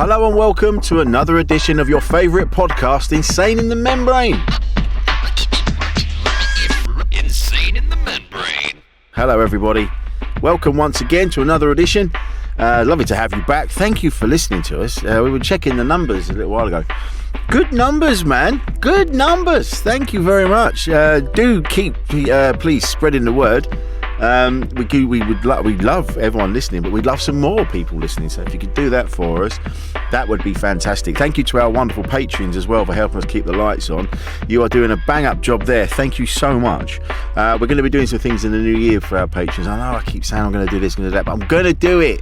Hello and welcome to another edition of your favourite podcast, Insane in the Membrane. Insane in the Membrane. Hello everybody. Welcome once again to another edition. Lovely to have you back. Thank you for listening to us. We were checking the numbers a little while ago. Good numbers, man. Good numbers. Thank you very much. Do keep, please, spreading the word. We love everyone listening, but we'd love some more people listening. So if you could do that for us, that would be fantastic. Thank you to our wonderful patrons as well for helping us keep the lights on. You are doing a bang up job there. Thank you so much. We're going to be doing some things in the new year for our patrons. I know I keep saying I'm going to do this, going to do that, but I'm going to do it.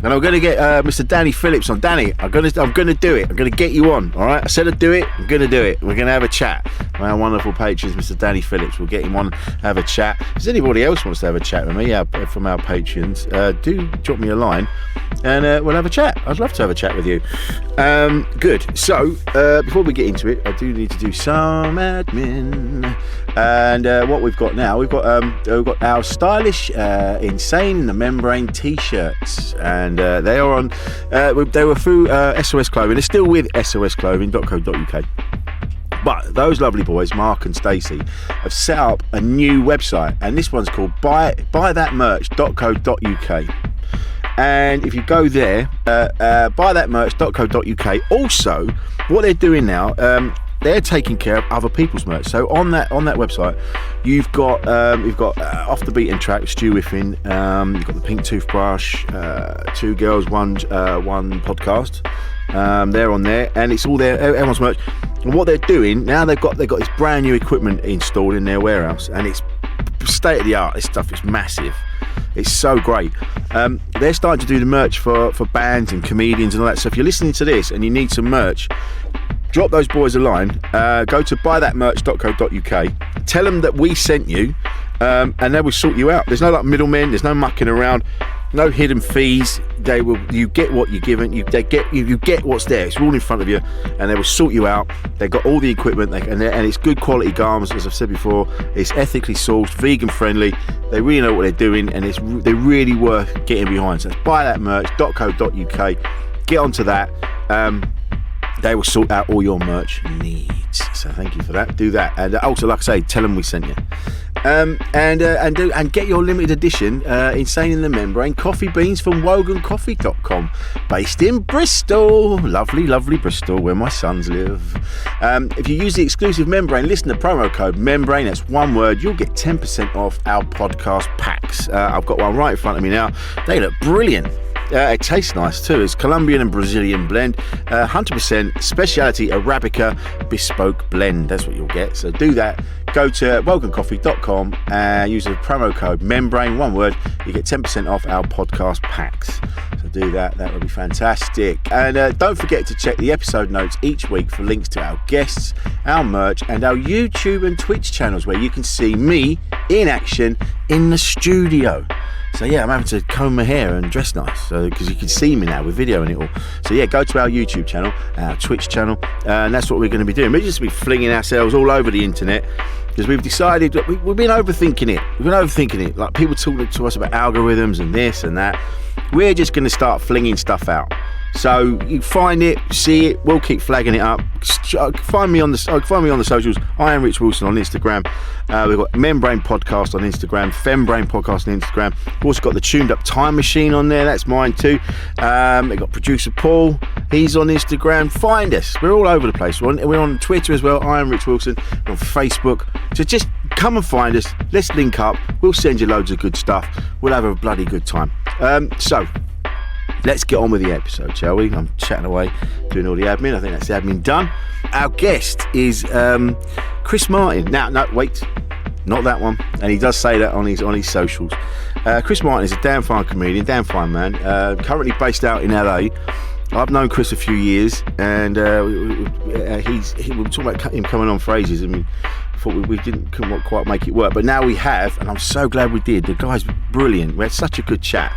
And I'm going to get Mr. Danny Phillips on. Danny, I'm going to do it. I'm going to get you on, all right? I said I'd do it. I'm going to do it. We're going to have a chat. Our wonderful patrons, Mr. Danny Phillips, we'll get him on, have a chat. If anybody else wants to have a chat with me from our patrons, do drop me a line and we'll have a chat. I'd love to have a chat with you. Good. So, before we get into it, I do need to do some admin. And what we've got now, we've got our stylish Insane in the Membrane t-shirts, and they are on. They were through SOS Clothing. They're still with sosclothing.co.uk. But those lovely boys, Mark and Stacey, have set up a new website, and this one's called buythatmerch.co.uk. And if you go there, buythatmerch.co.uk. Also, what they're doing now, they're taking care of other people's merch. So on that website, you've got Off the Beaten Track, Stu Whiffin, you've got the Pink Toothbrush, Two Girls, One Podcast. They're on there, and it's all there, everyone's merch. And what they're doing now, they've got this brand new equipment installed in their warehouse, and it's state of the art. This stuff is massive. It's so great. They're starting to do the merch for bands and comedians and all that. So if you're listening to this and you need some merch, drop those boys a line. Go to buythatmerch.co.uk. Tell them that we sent you, and they will sort you out. There's no middlemen. There's no mucking around. No hidden fees. You get what you're given. You get what's there. It's all in front of you, and they will sort you out. They've got all the equipment, and it's good quality garments. As I've said before, it's ethically sourced, vegan friendly. They really know what they're doing, and they're really worth getting behind. So it's buythatmerch.co.uk. Get onto that. They will sort out all your merch needs. So thank you for that. Do that, and also, like I say, tell them we sent you. And get your limited edition Insane in the Membrane coffee beans from wogancoffee.com, based in Bristol. Lovely Bristol, where my sons live. If you use the exclusive Membrane, listen to promo code Membrane, that's one word, you'll get 10% off our podcast packs. I've got one right in front of me now. They look brilliant. It tastes nice too. It's Colombian and Brazilian blend, 100% specialty Arabica bespoke blend. That's what you'll get. So do that. Go to wogancoffee.com and use the promo code Membrane, one word. You get 10% off our podcast packs. So do that. That would be fantastic. And don't forget to check the episode notes each week for links to our guests, our merch, and our YouTube and Twitch channels, where you can see me in action in the studio. So yeah, I'm having to comb my hair and dress nice, because you can see me now with video and it all. So yeah, go to our YouTube channel, our Twitch channel, and that's what we're going to be doing. We're just be flinging ourselves all over the internet, because we've decided that we've been overthinking it. Like, people talking to us about algorithms and this and that. We're just going to start flinging stuff out. So you find it, see it, we'll keep flagging it up. Find me on the socials. I am Rich Wilson on Instagram. We've got Membrane Podcast on Instagram, Fembrane Podcast on Instagram. We've also got the Tuned Up Time Machine on there. That's mine too. We've got producer Paul. He's on Instagram. Find us. We're all over the place. We're on Twitter as well. I am Rich Wilson. We're on Facebook. So just come and find us. Let's link up. We'll send you loads of good stuff. We'll have a bloody good time. So let's get on with the episode, shall we? I'm chatting away, doing all the admin. I think that's the admin done. Our guest is Chris Martin. Now, no, wait, not that one. And he does say that on his socials. Chris Martin is a damn fine comedian, damn fine man. Currently based out in LA. I've known Chris a few years, and we'll talk about him coming on for ages. I mean, thought we couldn't quite make it work, but now we have, and I'm so glad we did. The guy's brilliant. We had such a good chat,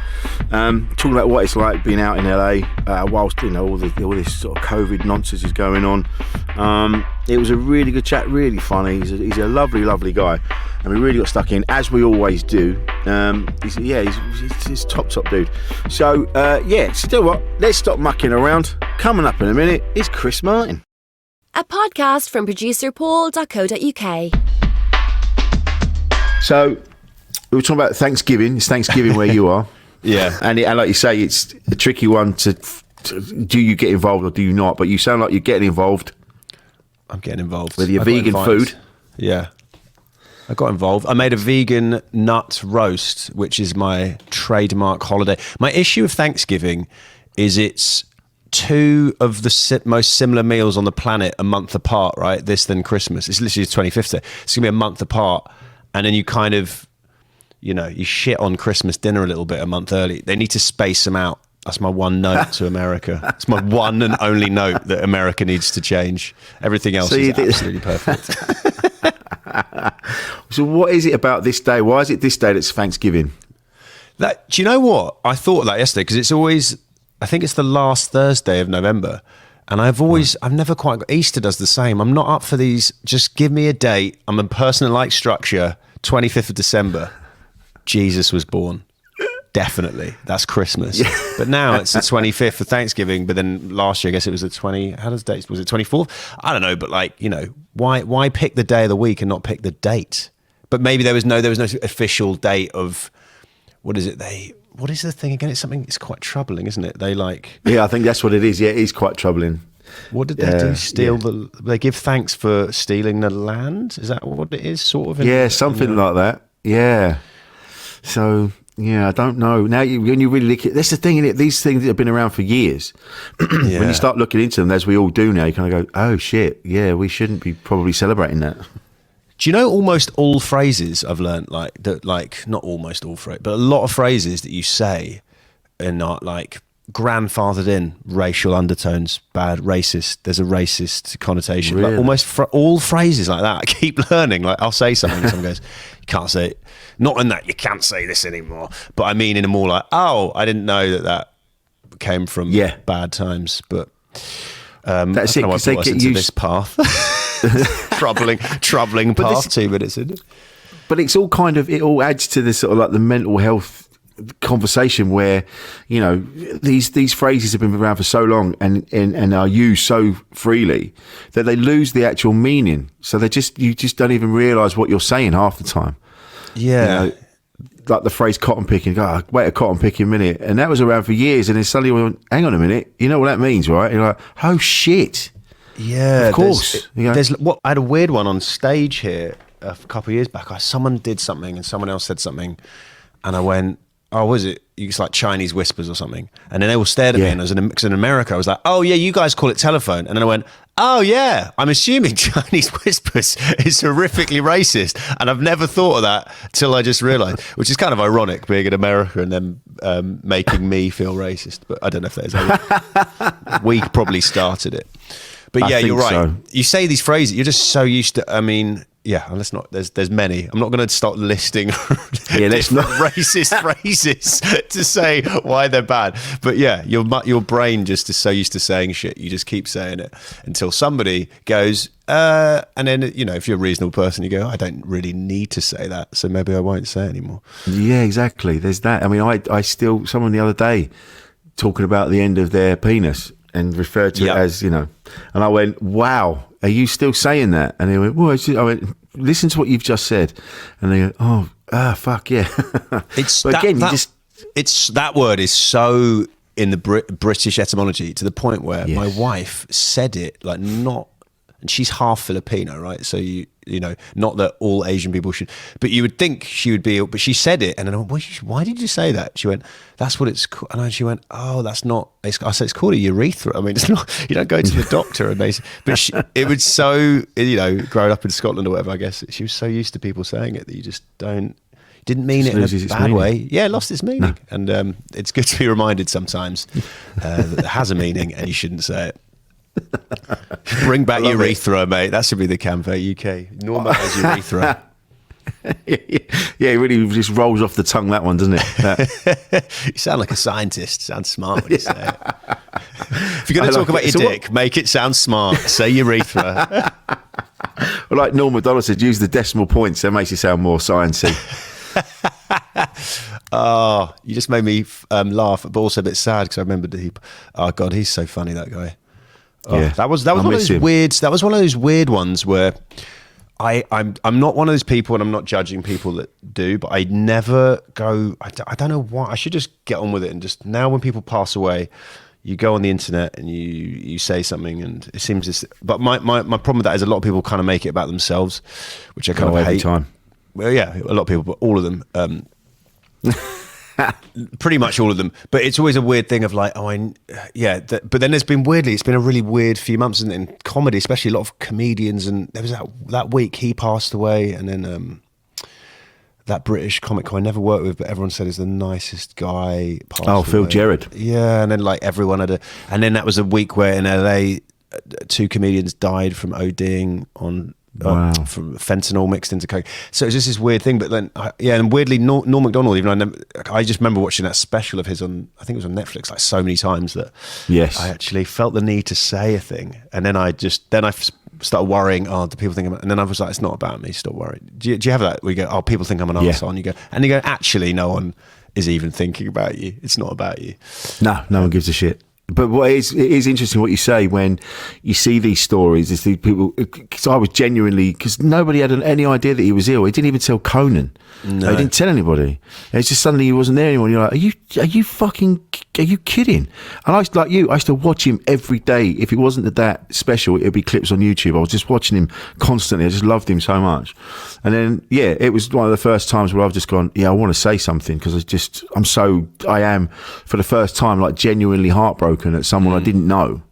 talking about what it's like being out in LA whilst all this sort of COVID nonsense is going on. It was a really good chat, really funny. He's a lovely guy, and we really got stuck in, as we always do. He's top dude. So so tell you what, let's stop mucking around. Coming up in a minute is Chris Martin. A podcast from producer paul.co.uk. So we were talking about Thanksgiving. It's Thanksgiving where you are. Yeah. And like you say, it's a tricky one to do you get involved or do you not? But you sound like you're getting involved. I'm getting involved. With your vegan food. Yeah. I got involved. I made a vegan nut roast, which is my trademark holiday. My issue with Thanksgiving is it's two of the most similar meals on the planet a month apart, right? This then Christmas. It's literally the 25th day. It's going to be a month apart. And then you kind of, you shit on Christmas dinner a little bit a month early. They need to space them out. That's my one note to America. It's my one and only note that America needs to change. Everything else is absolutely perfect. So what is it about this day? Why is it this day that's Thanksgiving? Do you know what? I thought of that yesterday because it's always, I think it's the last Thursday of November. And I've never quite got, Easter does the same. I'm not up for these. Just give me a date. I'm a person that likes structure. 25th of December. Jesus was born. Definitely. That's Christmas. Yeah. But now it's the 25th for Thanksgiving. But then last year, I guess it was the 20, how does dates, was it 24th? I don't know. But why pick the day of the week and not pick the date? But maybe there was no official date of, what is the thing again? It's quite troubling, isn't it? Yeah, I think that's what it is. Yeah, it is quite troubling. What did they do? They give thanks for stealing the land? Is that what it is? Sort of? Something like that. Yeah. So, I don't know. Now, when you really look at, that's the thing, innit? These things that have been around for years. When you start looking into them, as we all do now, you kind of go, oh shit, yeah, we shouldn't be probably celebrating that. Do you know almost all phrases I've learned, not almost all phrases, but a lot of phrases that you say are not grandfathered in racial undertones, bad, racist, there's a racist connotation. Really? Almost all phrases like that. I keep learning, I'll say something and someone goes, you can't say it. Not in that you can't say this anymore, but I mean in a more I didn't know that came from bad times, but that's I it, don't know why I brought us into this path. troubling path, 2 minutes in. But it's all it all adds to this sort of the mental health conversation where these phrases have been around for so long and are used so freely that they lose the actual meaning. So you just don't even realise what you're saying half the time. Yeah. Like the phrase cotton picking, wait a cotton picking minute. And that was around for years. And then suddenly we went, hang on a minute, you know what that means, right? And you're like, oh shit. Yeah. Of course. I had a weird one on stage here a couple of years back. Someone did something and someone else said something. And I went, oh, was it? It's like Chinese whispers or something. And then they all stared at me, and because in America, I was like, oh yeah, you guys call it telephone. And then I went, oh yeah, I'm assuming Chinese whispers is horrifically racist. And I've never thought of that till I just realised, which is kind of ironic being in America and then making me feel racist. But I don't know if that is. We probably started it. But yeah, you're right. So. You say these phrases, you're just so used to, let's not. There's many. I'm not going to start listing racist phrases to say why they're bad. But yeah, your brain just is so used to saying shit. You just keep saying it until somebody goes, and then if you're a reasonable person, you go, I don't really need to say that, so maybe I won't say it anymore. Yeah, exactly. There's that. I mean, I still someone the other day talking about the end of their penis and referred to it as and I went, wow. Are you still saying that? And they went, well, I went, listen to what you've just said. And they go, fuck yeah. It's but again, that word is so in the British etymology to the point where my wife said it and she's half Filipino, right? So not that all Asian people should, but you would think she would be, but she said it. And then I went, why did you say that? She went, that's what it's called. And she went, oh, that's not, I said, it's called a urethra. I mean, it's not, you don't go to the doctor and it was so, growing up in Scotland or whatever, I guess she was so used to people saying it that you just didn't mean it in a bad way. Yeah, it lost its meaning. No. And it's good to be reminded sometimes that it has a meaning and you shouldn't say it. Bring back Love urethra, mate. That should be the campaign. UK. Normalise urethra. Yeah, it really just rolls off the tongue, that one, doesn't it? You sound like a scientist. Sounds smart when you say it. If you're going to talk about your dick, make it sound smart. Say urethra. Well, like Norm Macdonald said, use the decimal points. That makes it sound more sciencey. Oh, you just made me laugh, but also a bit sad because I remembered that oh God, he's so funny, that guy. Oh, Yeah, that was one of those weird. That was one of those weird ones where I'm not one of those people, and I'm not judging people that do, but I never go. I don't know why. I should just get on with it, and just now when people pass away, you go on the internet and you say something, and it seems this. But my problem with that is a lot of people kind of make it about themselves, which I kind of hate. Every time. Well, yeah, a lot of people, but all of them. Pretty much all of them, but it's always a weird thing of like, but then it's been a really weird few months in comedy, especially a lot of comedians, and there was that week he passed away, and then that British comic who I never worked with, but everyone said is the nicest guy, passed away. Phil Jarrett. Yeah, and then like everyone and then that was a week where in LA 2 comedians died from ODing on from fentanyl mixed into coke. So it's just this weird thing. But then, and weirdly, Norm Macdonald. Even I just remember watching that special of his on. I think it was on Netflix, like so many times that. Yes. I actually felt the need to say a thing, and then I started worrying. Oh, do people think and then I was like, it's not about me. Stop worrying. Do you have that? Where you go, oh, people think I'm an arsehole, and you go, actually, no one is even thinking about you. It's not about you. No one gives a shit. But it is interesting what you say when you see these stories. Is these people? Because I was genuinely, because nobody had any idea that he was ill. He didn't even tell Conan. No. He didn't tell anybody. It's just suddenly he wasn't there anymore. You're like, are you kidding? And I used to watch him every day. If it wasn't that special, it'd be clips on YouTube. I was just watching him constantly. I just loved him so much. And then, it was one of the first times where I've just gone, I want to say something, because I am for the first time like genuinely heartbroken at someone I didn't know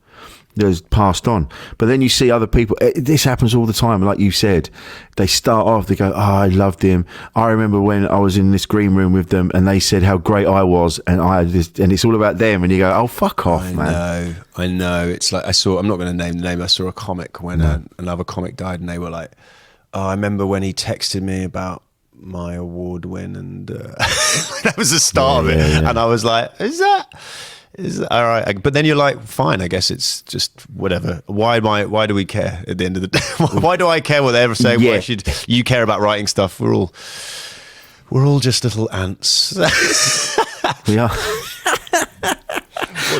that's passed on. But then you see other people, this happens all the time, like you said, they start off, they go, I loved him, I remember when I was in this green room with them and they said how great I was, and and it's all about them, and you go, oh, fuck off, man. I know it's like, I'm not going to name the name, I saw a comic when another comic died, and they were like, I remember when he texted me about my award win, and that was the start of it. And I was like, is that all right? But then you're like, fine, I guess it's just whatever. Why do we care at the end of the day? Why do I care what they ever say? Why should you care about writing stuff? We're all just little ants. We are.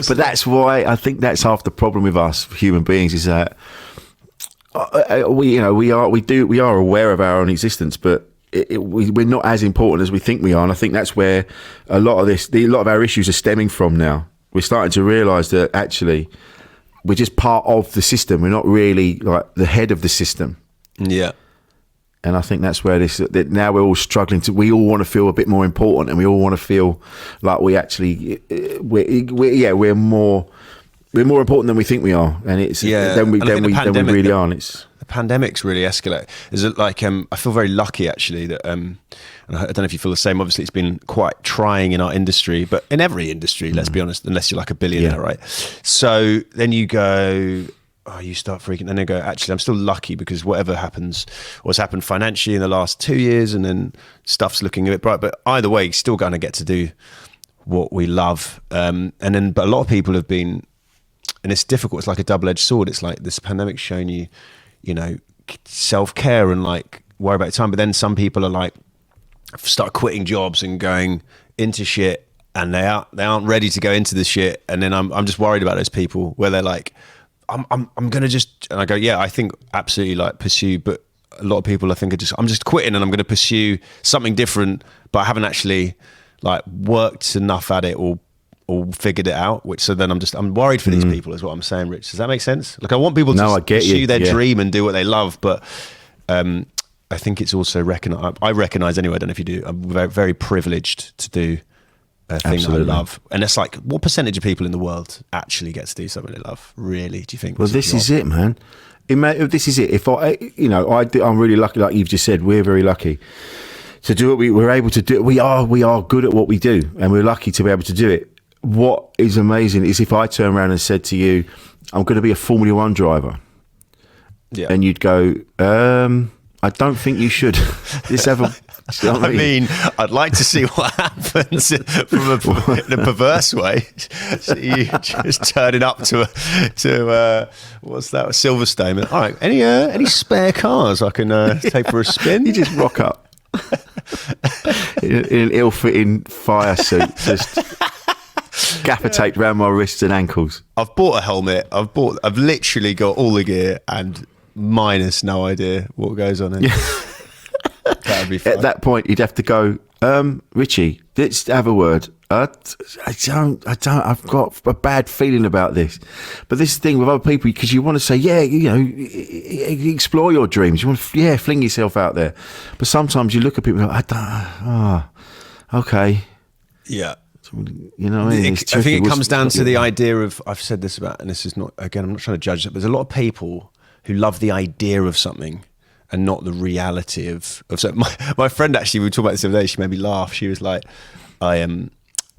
But that's why I think that's half the problem with us human beings, is that we are aware of our own existence, but we're not as important as we think we are. And I think that's where a lot of our issues are stemming from now. We're starting to realise that actually we're just part of the system. We're not really like the head of the system. Yeah. And I think that's where that now we're all struggling we all want to feel a bit more important, and we all want to feel like we actually, we're more important than we think we are. And it's, then we really are. And it's, the pandemic's really escalated. Is it like, I feel very lucky actually that, and I don't know if you feel the same. Obviously, it's been quite trying in our industry, but in every industry, let's be honest, unless you're like a billionaire, right? So then you go, you start freaking. Then you go, actually, I'm still lucky because whatever happens, what's happened financially in the last 2 years, and then stuff's looking a bit bright. But either way, still going to get to do what we love. But a lot of people have been, and it's difficult. It's like a double-edged sword. It's like this pandemic's shown you, self-care and like worry about your time. But then some people are like, start quitting jobs and going into shit, and they aren't ready to go into the shit. And then I'm just worried about those people where they're like, I'm gonna just, and I go, I think absolutely, like, pursue. But a lot of people I think are I'm just quitting and I'm gonna pursue something different, but I haven't actually like worked enough at it or figured it out. So then I'm worried for these people, is what I'm saying, Rich. Does that make sense? Like, I want people to pursue their dream and do what they love, but I think it's also I recognise anyway, I don't know if you do, I'm very, very privileged to do a thing that I love. And it's like, what percentage of people in the world actually get to do something they love, really, do you think? Well, this is it, man. This is it. If I'm really lucky, like you've just said, we're very lucky to do what we're able to do. We are good at what we do, and we're lucky to be able to do it. What is amazing is if I turn around and said to you, I'm going to be a Formula One driver. Yeah. And you'd go, I don't think you should. This ever. I mean, I'd like to see what happens in a perverse way. So you just turning up to what's that, Silverstone? All right, any spare cars I can take for a spin? You just rock up in an ill-fitting fire suit, just gaffer taped around my wrists and ankles. I've bought a helmet. I've literally got all the gear and minus no idea what goes on in. That'd be fun. At that point, you'd have to go, Richie, let's have a word. I've got a bad feeling about this. But this is the thing with other people, because you want to say, yeah, you know, explore your dreams. You want to, fling yourself out there. But sometimes you look at people and go, okay. Yeah. You know what I mean? I think it comes down to the idea of, I've said this about, and this is not, again, I'm not trying to judge it, but there's a lot of people who love the idea of something and not the reality of something. My friend, actually, we were talking about this the other day, she made me laugh. She was like, I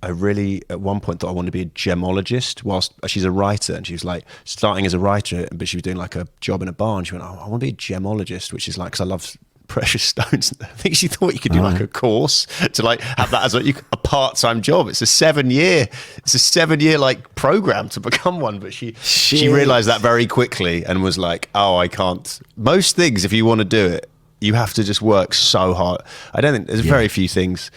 really, at one point, thought I wanted to be a gemologist, whilst she's a writer, and she was like starting as a writer, but she was doing like a job in a bar, and she went, I want to be a gemologist, which is like, because I love precious stones. I think she thought you could do like a course to like have that as a part-time job. It's a 7-year like program to become one, but she realized that very quickly and was like, I can't. Most things, if you want to do it, you have to just work so hard. I don't think there's very few things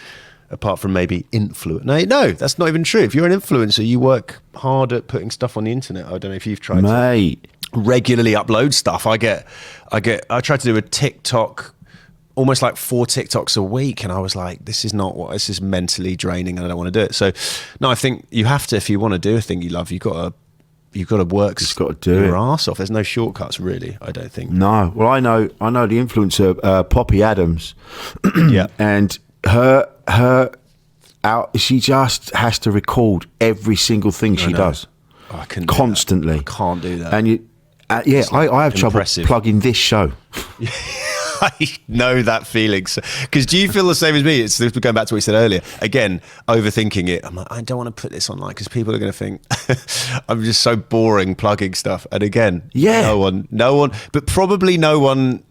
apart from maybe influence. No, that's not even true. If you're an influencer, you work hard at putting stuff on the internet. I don't know if you've tried to regularly upload stuff. I try to do a TikTok, almost like 4 TikToks a week, and I was like, this is mentally draining, and I don't want to do it. So no, I think you have to, if you want to do a thing you love, you've got to work, just got to do your it. ass off. There's no shortcuts, really, I don't think. No. Well, I know the influencer Poppy Adams. Yeah. And her she just has to record every single thing she does. I can constantly. I can't do that. And you I have trouble plugging this show. I know that feeling. Because do you feel the same as me? It's going back to what you said earlier. Again, overthinking it. I'm like, I don't want to put this online because people are going to think I'm just so boring plugging stuff. And again, no one, but probably no one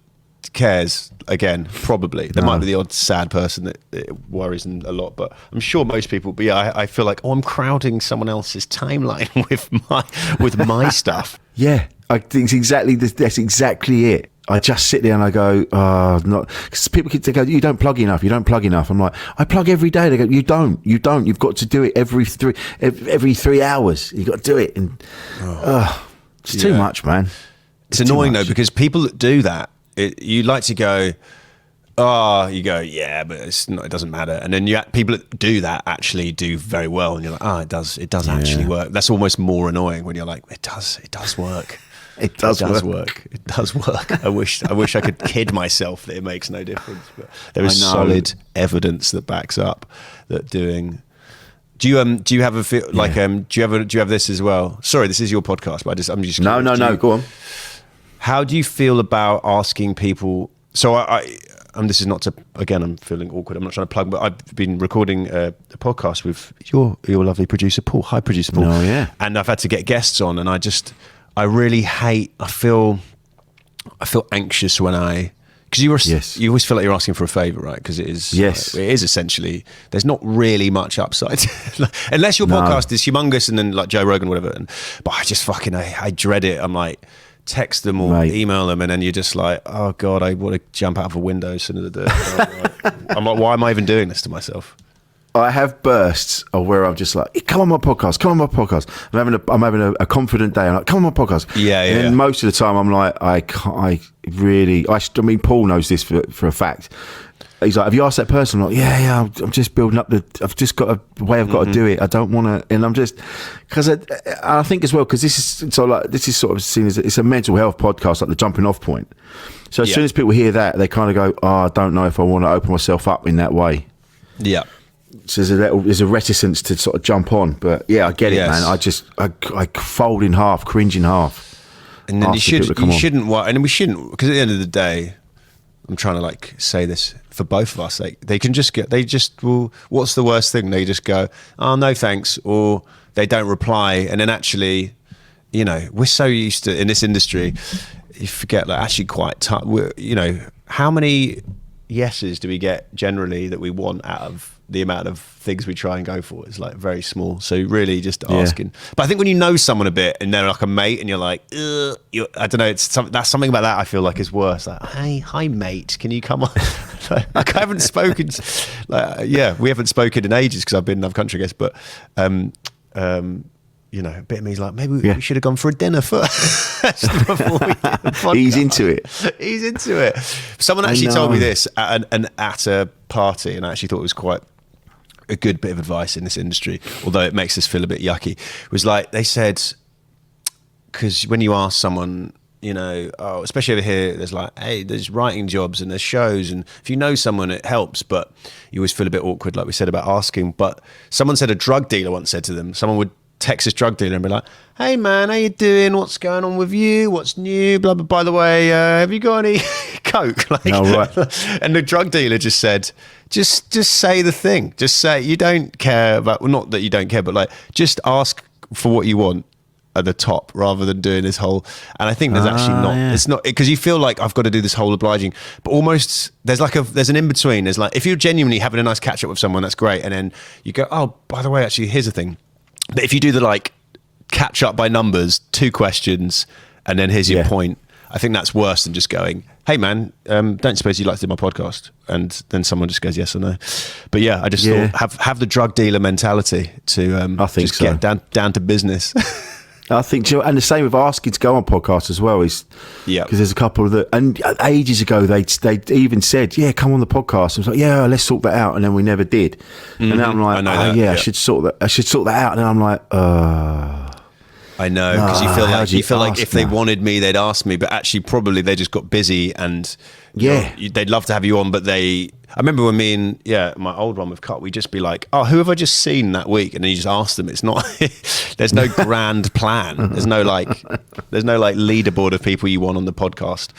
cares. Again, probably there might be the odd sad person that it worries them a lot, but I'm sure most people. But yeah, I feel like I'm crowding someone else's timeline with my stuff. Yeah, I think that's exactly it. I just sit there and I go, not, because people keep go, you don't plug enough. I'm like, I plug every day. They go, you don't. You've got to do it every 3 hours. You got to do it, and it's too much, man. It's annoying though, because people that do that, you like to go, yeah, but it doesn't matter. And then people that do that actually do very well, and you're like, it does actually work. That's almost more annoying when you're like, it does work. It does work. It does work. I wish I could kid myself that it makes no difference, but there is solid evidence that backs up that doing. Do you have a feel like do you have this as well? Sorry, this is your podcast, but I'm just no. Go on. How do you feel about asking people? So this is not to, again, I'm feeling awkward. I'm not trying to plug, but I've been recording a podcast with your lovely producer Paul. Hi, producer Paul. Oh yeah. And I've had to get guests on, and I really hate. I feel anxious when because you always feel like you're asking for a favour, right? Because it is essentially, there's not really much upside unless your podcast is humongous and then like Joe Rogan or whatever. But I just I dread it. I'm like, text them or email them, and then you're just like, oh god, I want to jump out of a window as soon as I do it. I'm like, why am I even doing this to myself? I have bursts of where I'm just like, come on my podcast. I'm having a confident day. I'm like, come on my podcast. Yeah. And most of the time I'm like, I mean, Paul knows this for a fact. He's like, have you asked that person? I'm like, yeah, I'm just building up I've just got a way I've got to do it. I don't want to, and I'm just, because I think as well, because this is sort of seen as it's a mental health podcast, like the jumping off point. So as soon as people hear that, they kind of go, I don't know if I want to open myself up in that way. Yeah. So there's a reticence to sort of jump on, but yeah, I get it, man. I fold in half, cringe in half. And then you shouldn't, and we shouldn't, because at the end of the day, I'm trying to like say this for both of us. Like what's the worst thing? They just go, oh no thanks, or they don't reply, and then actually you know, we're so used to in this industry, you forget like actually quite tough. You know, how many yeses do we get generally that we want out of the amount of things we try and go for? It's like very small. So really just asking. But I think when you know someone a bit and they're like a mate and you're like, I don't know, that's something about that I feel like is worse. Like, hey, hi mate, can you come on? Like I haven't spoken, we haven't spoken in ages because I've been in another country, I guess. But you know, a bit of me is like, maybe we should have gone for a dinner first before we did the podcast. He's into it. He's into it. Someone actually told me this at a party, and I actually thought it was quite a good bit of advice in this industry, although it makes us feel a bit yucky. It was like, they said, because when you ask someone, you know, especially over here, there's like, hey, there's writing jobs and there's shows, and if you know someone, it helps, but you always feel a bit awkward, like we said about asking. But someone said a drug dealer once said to them, someone would text this drug dealer and be like, hey man, how you doing? What's going on with you? What's new? Blah, blah. By the way, have you got any coke? Like, right. And the drug dealer just said, just say the thing. Just say you don't care about, well, not that you don't care, but like just ask for what you want at the top rather than doing this whole. And I think there's actually not. Yeah. It's not because you feel like I've got to do this whole obliging, but almost there's an in between. There's like if you're genuinely having a nice catch up with someone, that's great, and then you go, oh, by the way, actually, here's the thing. But if you do the like catch up by numbers, 2 questions, and then here's your point, I think that's worse than just going, hey man, don't suppose you'd like to do my podcast? And then someone just goes yes or no. But yeah, I just thought have the drug dealer mentality to I think just so. get down to business. I think, and the same with asking to go on podcasts as well is, because there's a couple of and ages ago they even said, come on the podcast. I was like, let's sort that out, and then we never did. Mm-hmm. And now I'm like, I should sort that out, and then I'm like, I know, because you feel like if they wanted me, they'd ask me, but actually probably they just got busy, and they'd love to have you on, but I remember when me and my old one with Cut, we'd just be like, oh, who have I just seen that week? And then you just ask them. It's not, there's no grand plan. There's no like leaderboard of people you want on the podcast.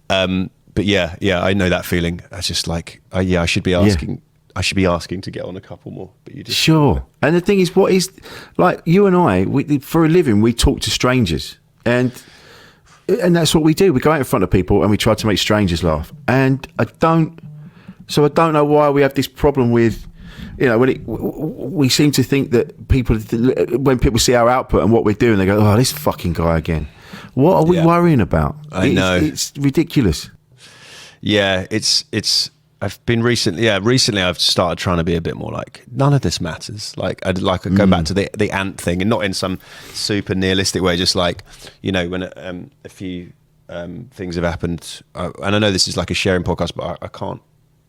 But I know that feeling. I just like, I should be asking. I should be asking to get on a couple more, but you just sure. And the thing is, what is like you and I, for a living, we talk to strangers, and that's what we do. We go out in front of people and we try to make strangers laugh. And I don't know why we have this problem with, you know, when we seem to think that when people see our output and what we're doing, they go, oh, this fucking guy again. What are we worrying about? I know. It's ridiculous. Yeah, I've been recently I've started trying to be a bit more like, none of this matters. Like I'd go back to the ant thing, and not in some super nihilistic way, just like, you know, when a few things have happened, and I know this is like a sharing podcast, but I can't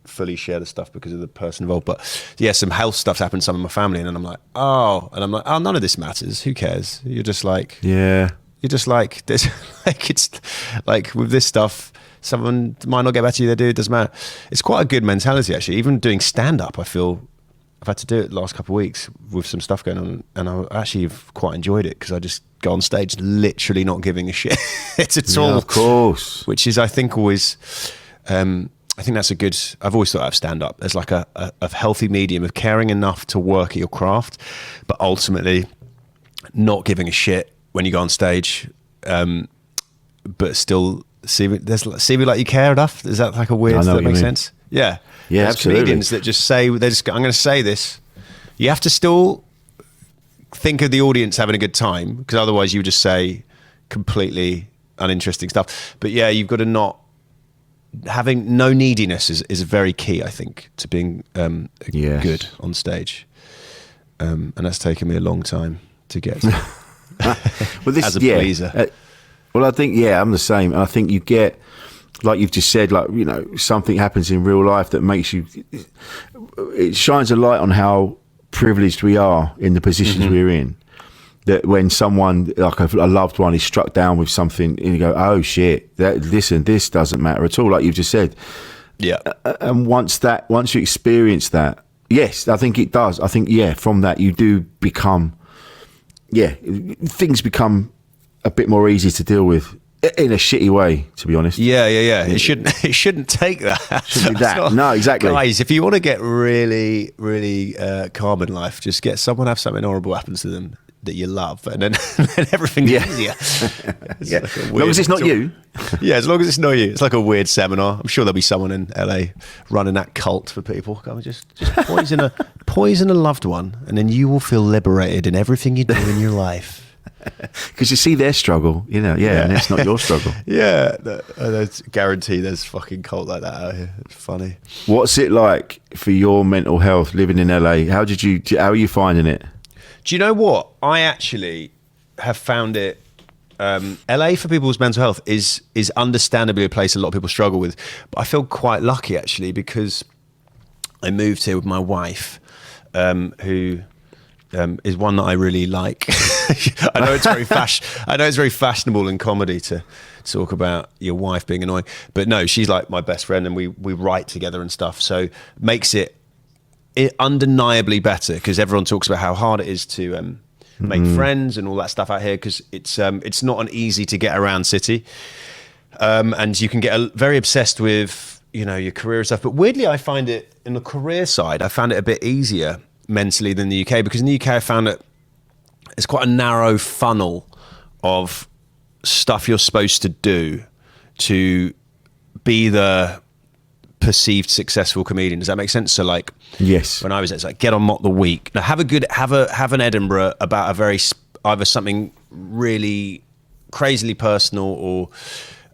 fully share the stuff because of the person involved, but some health stuff's happened to some of my family, and then I'm like, oh, none of this matters. Who cares? You're just like, you're just like this. Like it's like with this stuff, someone might not get back to you, they do, it doesn't matter. It's quite a good mentality actually. Even doing stand-up, I feel I've had to do it the last couple of weeks with some stuff going on, and I actually have quite enjoyed it because I just go on stage literally not giving a shit at all. Of course. Which is, I think, always I think that's I've always thought of stand-up as like a healthy medium of caring enough to work at your craft, but ultimately not giving a shit when you go on stage, but still see me like you care enough. Is that like a weird, does that make sense? Yeah. Yeah, there's absolutely. Comedians that just say, I'm going to say this. You have to still think of the audience having a good time, because otherwise you would just say completely uninteresting stuff. But yeah, you've got to having no neediness is very key, I think, to being good on stage. And that's taken me a long time to get to. Well, this, as a pleaser. Well, I think, I'm the same. And I think you get, like you've just said, like, you know, something happens in real life that makes you, it shines a light on how privileged we are in the positions we're in. That when someone, like a loved one, is struck down with something, and you go, oh shit, this doesn't matter at all, like you've just said. Yeah. And once you experience that, yes, I think it does. I think, from that you do become, things become a bit more easy to deal with in a shitty way, to be honest. Yeah. It shouldn't take that. Shouldn't be that. No, exactly. Guys, if you want to get really, really calm in life, just get someone, have something horrible happen to them. that you love, and then, then everything's easier. Yeah. As long as it's not you. Yeah, as long as it's not you. It's like a weird seminar. I'm sure there'll be someone in LA running that cult for people. Go and just poison a loved one, and then you will feel liberated in everything you do in your life. Because you see their struggle, and it's not your struggle. Yeah, there's guarantee there's fucking cult like that out here. It's funny. What's it like for your mental health living in LA? How are you finding it? Do you know what? I actually have found it. LA for people's mental health is understandably a place a lot of people struggle with. But I feel quite lucky actually because I moved here with my wife, who is one that I really like. I know it's very fashionable in comedy to talk about your wife being annoying, but no, she's like my best friend, and we write together and stuff. So makes it undeniably better because everyone talks about how hard it is to make friends and all that stuff out here because it's not an easy to get around city, and you can get very obsessed with your career and stuff. But weirdly, I find it in the career side, I found it a bit easier mentally than the UK, because in the UK I found that it's quite a narrow funnel of stuff you're supposed to do to be the perceived successful comedian. Does that make sense? So like, yes, when I was, it's like get on Mock the Week. Now have an Edinburgh about either something really crazily personal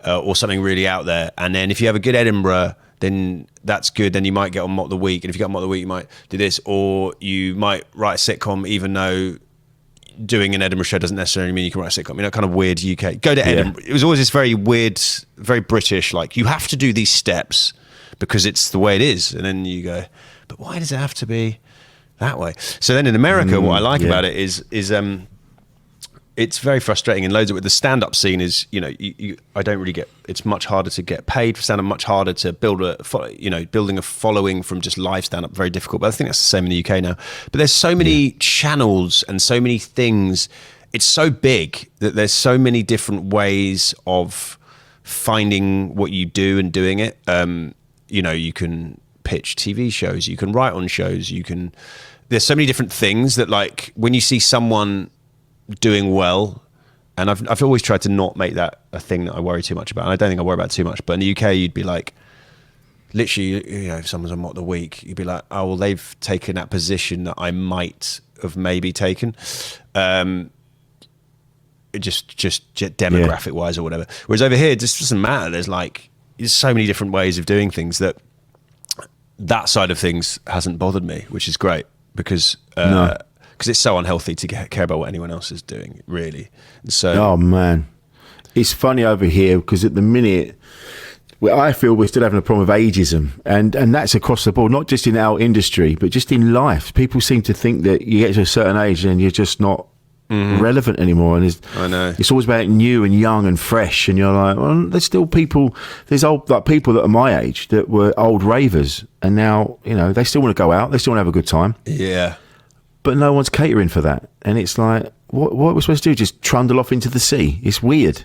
or something really out there, and then if you have a good Edinburgh, then that's good. Then you might get on Mock the Week, and if you get on Mock the Week, you might do this, or you might write a sitcom, even though doing an Edinburgh show doesn't necessarily mean you can write a sitcom. Kind of weird UK. Go to Edinburgh. It was always this very weird, very British, like you have to do these steps because it's the way it is. And then you go, but why does it have to be that way? So then in America, what I like about it is it's very frustrating in loads of it. The stand-up scene is, I don't really get, it's much harder to get paid for stand-up, much harder to build building a following from just live stand-up, very difficult. But I think that's the same in the UK now. But there's so many channels and so many things. It's so big that there's so many different ways of finding what you do and doing it. You can pitch TV shows, you can write on shows, there's so many different things that like when you see someone doing well, and I've always tried to not make that a thing that I worry too much about, and I don't think I worry about it too much, but in the UK you'd be like, literally, if someone's on Mock the Week, you'd be like, oh well, they've taken that position that I might have maybe taken, just demographic wise or whatever. Whereas over here it just doesn't matter. There's so many different ways of doing things that side of things hasn't bothered me, which is great because it's so unhealthy to care about what anyone else is doing, really. So, oh man, it's funny over here because at the minute, I feel we're still having a problem with ageism, and that's across the board, not just in our industry, but just in life. People seem to think that you get to a certain age and you're just not relevant anymore, and I know it's always about new and young and fresh, and you're like, well, there's still people. There's people that are my age that were old ravers, and now they still want to go out, they still want to have a good time. Yeah. But no one's catering for that. And it's like, what we're supposed to do? Just trundle off into the sea? It's weird.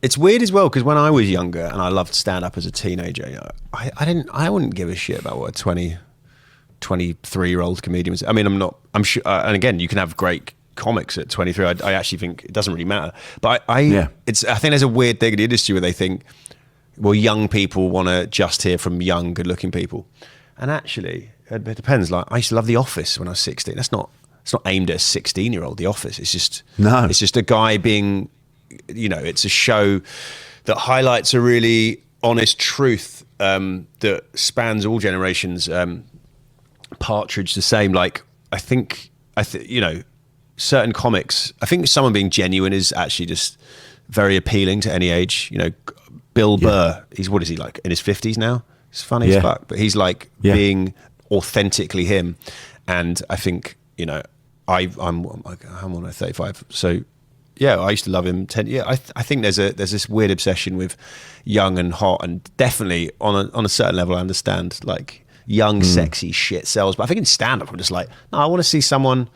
It's weird as well, because when I was younger and I loved stand-up as a teenager, I wouldn't give a shit about what a 23-year-old comedian was. I mean, I'm sure, and again, you can have great comics at 23. I actually think it doesn't really matter. But I think there's a weird thing in the industry where they think, well, young people want to just hear from young, good-looking people. And actually, it depends. Like, I used to love The Office when I was 16. It's not aimed at a 16-year-old, The Office. It's just a guy being, it's a show that highlights a really honest truth that spans all generations. Partridge, the same. Like, I think, certain comics, I think someone being genuine is actually just very appealing to any age. Bill Burr, what is he, like, in his 50s now? He's funny as fuck, but he's like being authentically him. And I think, I'm on 35. So yeah, I used to love him 10. Yeah, I think there's this weird obsession with young and hot, and definitely on a certain level, I understand like young, sexy shit sells. But I think in stand-up, I'm just like, no, I want to see someone,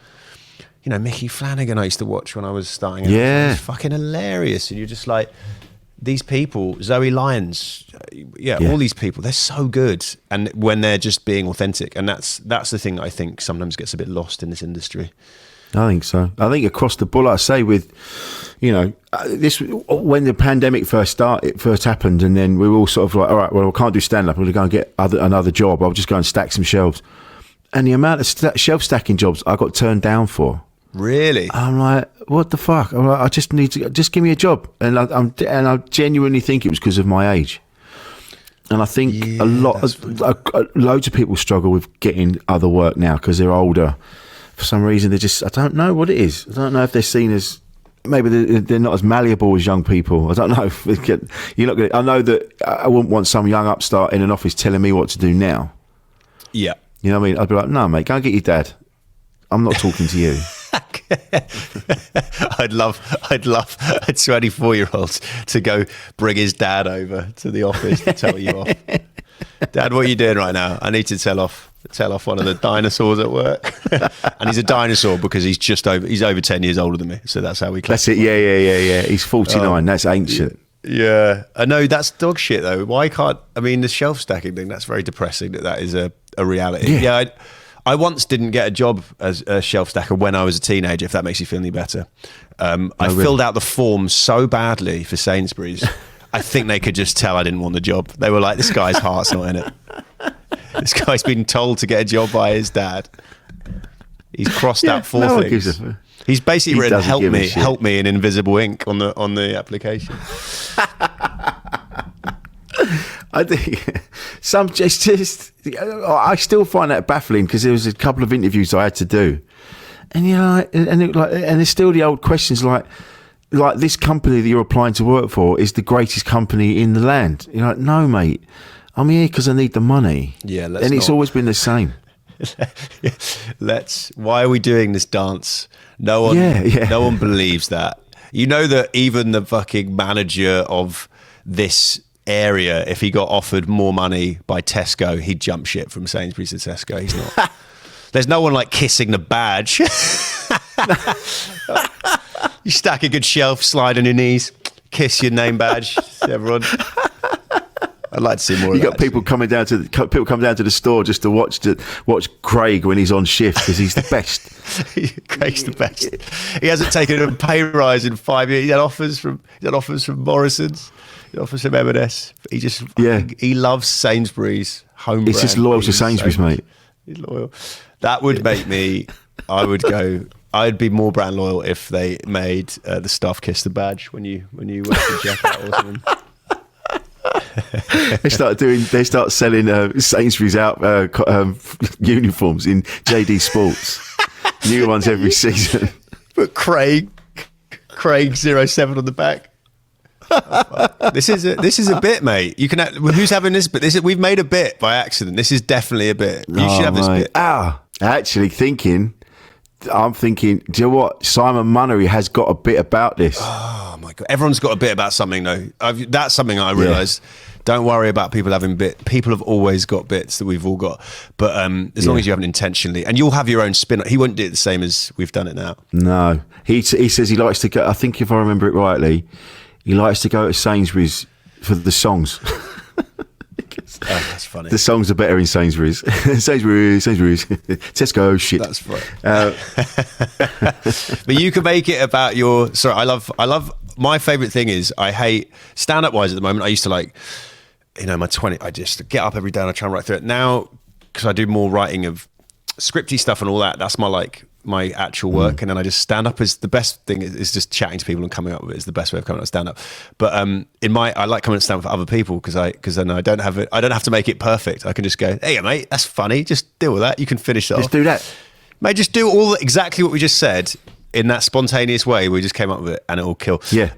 Mickey Flanagan I used to watch when I was starting out. Yeah. It's fucking hilarious. And you're just like, these people, Zoe Lyons, all these people, they're so good. And when they're just being authentic, and that's the thing that I think sometimes gets a bit lost in this industry. I think so. I think across the board, like I say, with this when the pandemic first happened, and then we were all sort of like, all right, well, I can't do stand up. I'm going to go and get another job. I'll just go and stack some shelves. And the amount of shelf stacking jobs I got turned down for. Really? I'm like, what the fuck? I'm like, I just need to just give me a job, and I genuinely think it was because of my age. And I think loads of people struggle with getting other work now because they're older. For some reason, I don't know what it is. I don't know if they're seen as, maybe they're not as malleable as young people. I don't know. I know that I wouldn't want some young upstart in an office telling me what to do now. Yeah. You know what I mean? I'd be like, no, mate, go and get your dad. I'm not talking to you. I'd love a 24-year-old to go bring his dad over to the office to tell you off. Dad, what are you doing right now? I need to tell off one of the dinosaurs at work. And he's a dinosaur because he's over 10 years older than me. So that's how we class. That's it. Yeah. He's 49. That's ancient. Yeah. I know that's dog shit though. Why can't, the shelf stacking thing, that's very depressing that is a reality. Yeah. I once didn't get a job as a shelf stacker when I was a teenager, if that makes you feel any better. I filled out the form so badly for Sainsbury's. I think they could just tell I didn't want the job. They were like, this guy's heart's not in it. This guy's been told to get a job by his dad. He's crossed out 4 things. He's basically written help me in invisible ink on the application. I think I still find that baffling because there was a couple of interviews I had to do, and and it's still the old questions like this company that you're applying to work for is the greatest company in the land. You're like, no, mate, I'm here because I need the money. Yeah, it's always been the same. Why are we doing this dance? No one believes that. You know that even the fucking manager of this area, if he got offered more money by Tesco, he'd jump ship from Sainsbury's to Tesco. He's not. There's no one like kissing the badge. You stack a good shelf, slide on your knees, kiss your name badge. Everyone. I'd like to see more. You got people coming down to the store just to watch Craig when he's on shift because he's the best. Craig's the best. He hasn't taken a pay rise in 5 years. He had offers from Morrison's. He offers from M&S. He loves Sainsbury's home. He's just loyal to Sainsbury's, mate. He's loyal. That would make me. I'd be more brand loyal if they made the staff kiss the badge when you went to check out or something. They start selling Sainsbury's out uniforms in JD Sports. New ones every season. But Craig 07 on the back. Oh, this is a bit, mate. You can. Who's having this? But we've made a bit by accident. This is definitely a bit. You should have this bit. I'm thinking. Do you know what? Simon Munnery has got a bit about this. Oh my god! Everyone's got a bit about something, though. That's something I realised. Don't worry about people having bit. People have always got bits that we've all got. But as long as you haven't intentionally, and you'll have your own spin. He won't do it the same as we've done it now. No, he says he likes to go. I think if I remember it rightly, he likes to go to Sainsbury's for the songs. That's funny. The songs are better in Sainsbury's. Sainsbury's. Tesco, shit. That's right. But you can make it about your. Sorry, I love. My favourite thing is I hate stand-up wise at the moment. I used to my 20. I just get up every day and I try and write through it. Now, because I do more writing of scripty stuff and all that. That's my actual work, and then I just stand up is the best thing. Is just chatting to people and coming up with it is the best way of coming up with stand up. But I like coming to stand up for other people because then I don't have to make it perfect. I can just go, hey mate, that's funny. Just deal with that. You can finish it off. Just do that, mate. Just do exactly what we just said in that spontaneous way. We just came up with it, and it will kill. Yeah.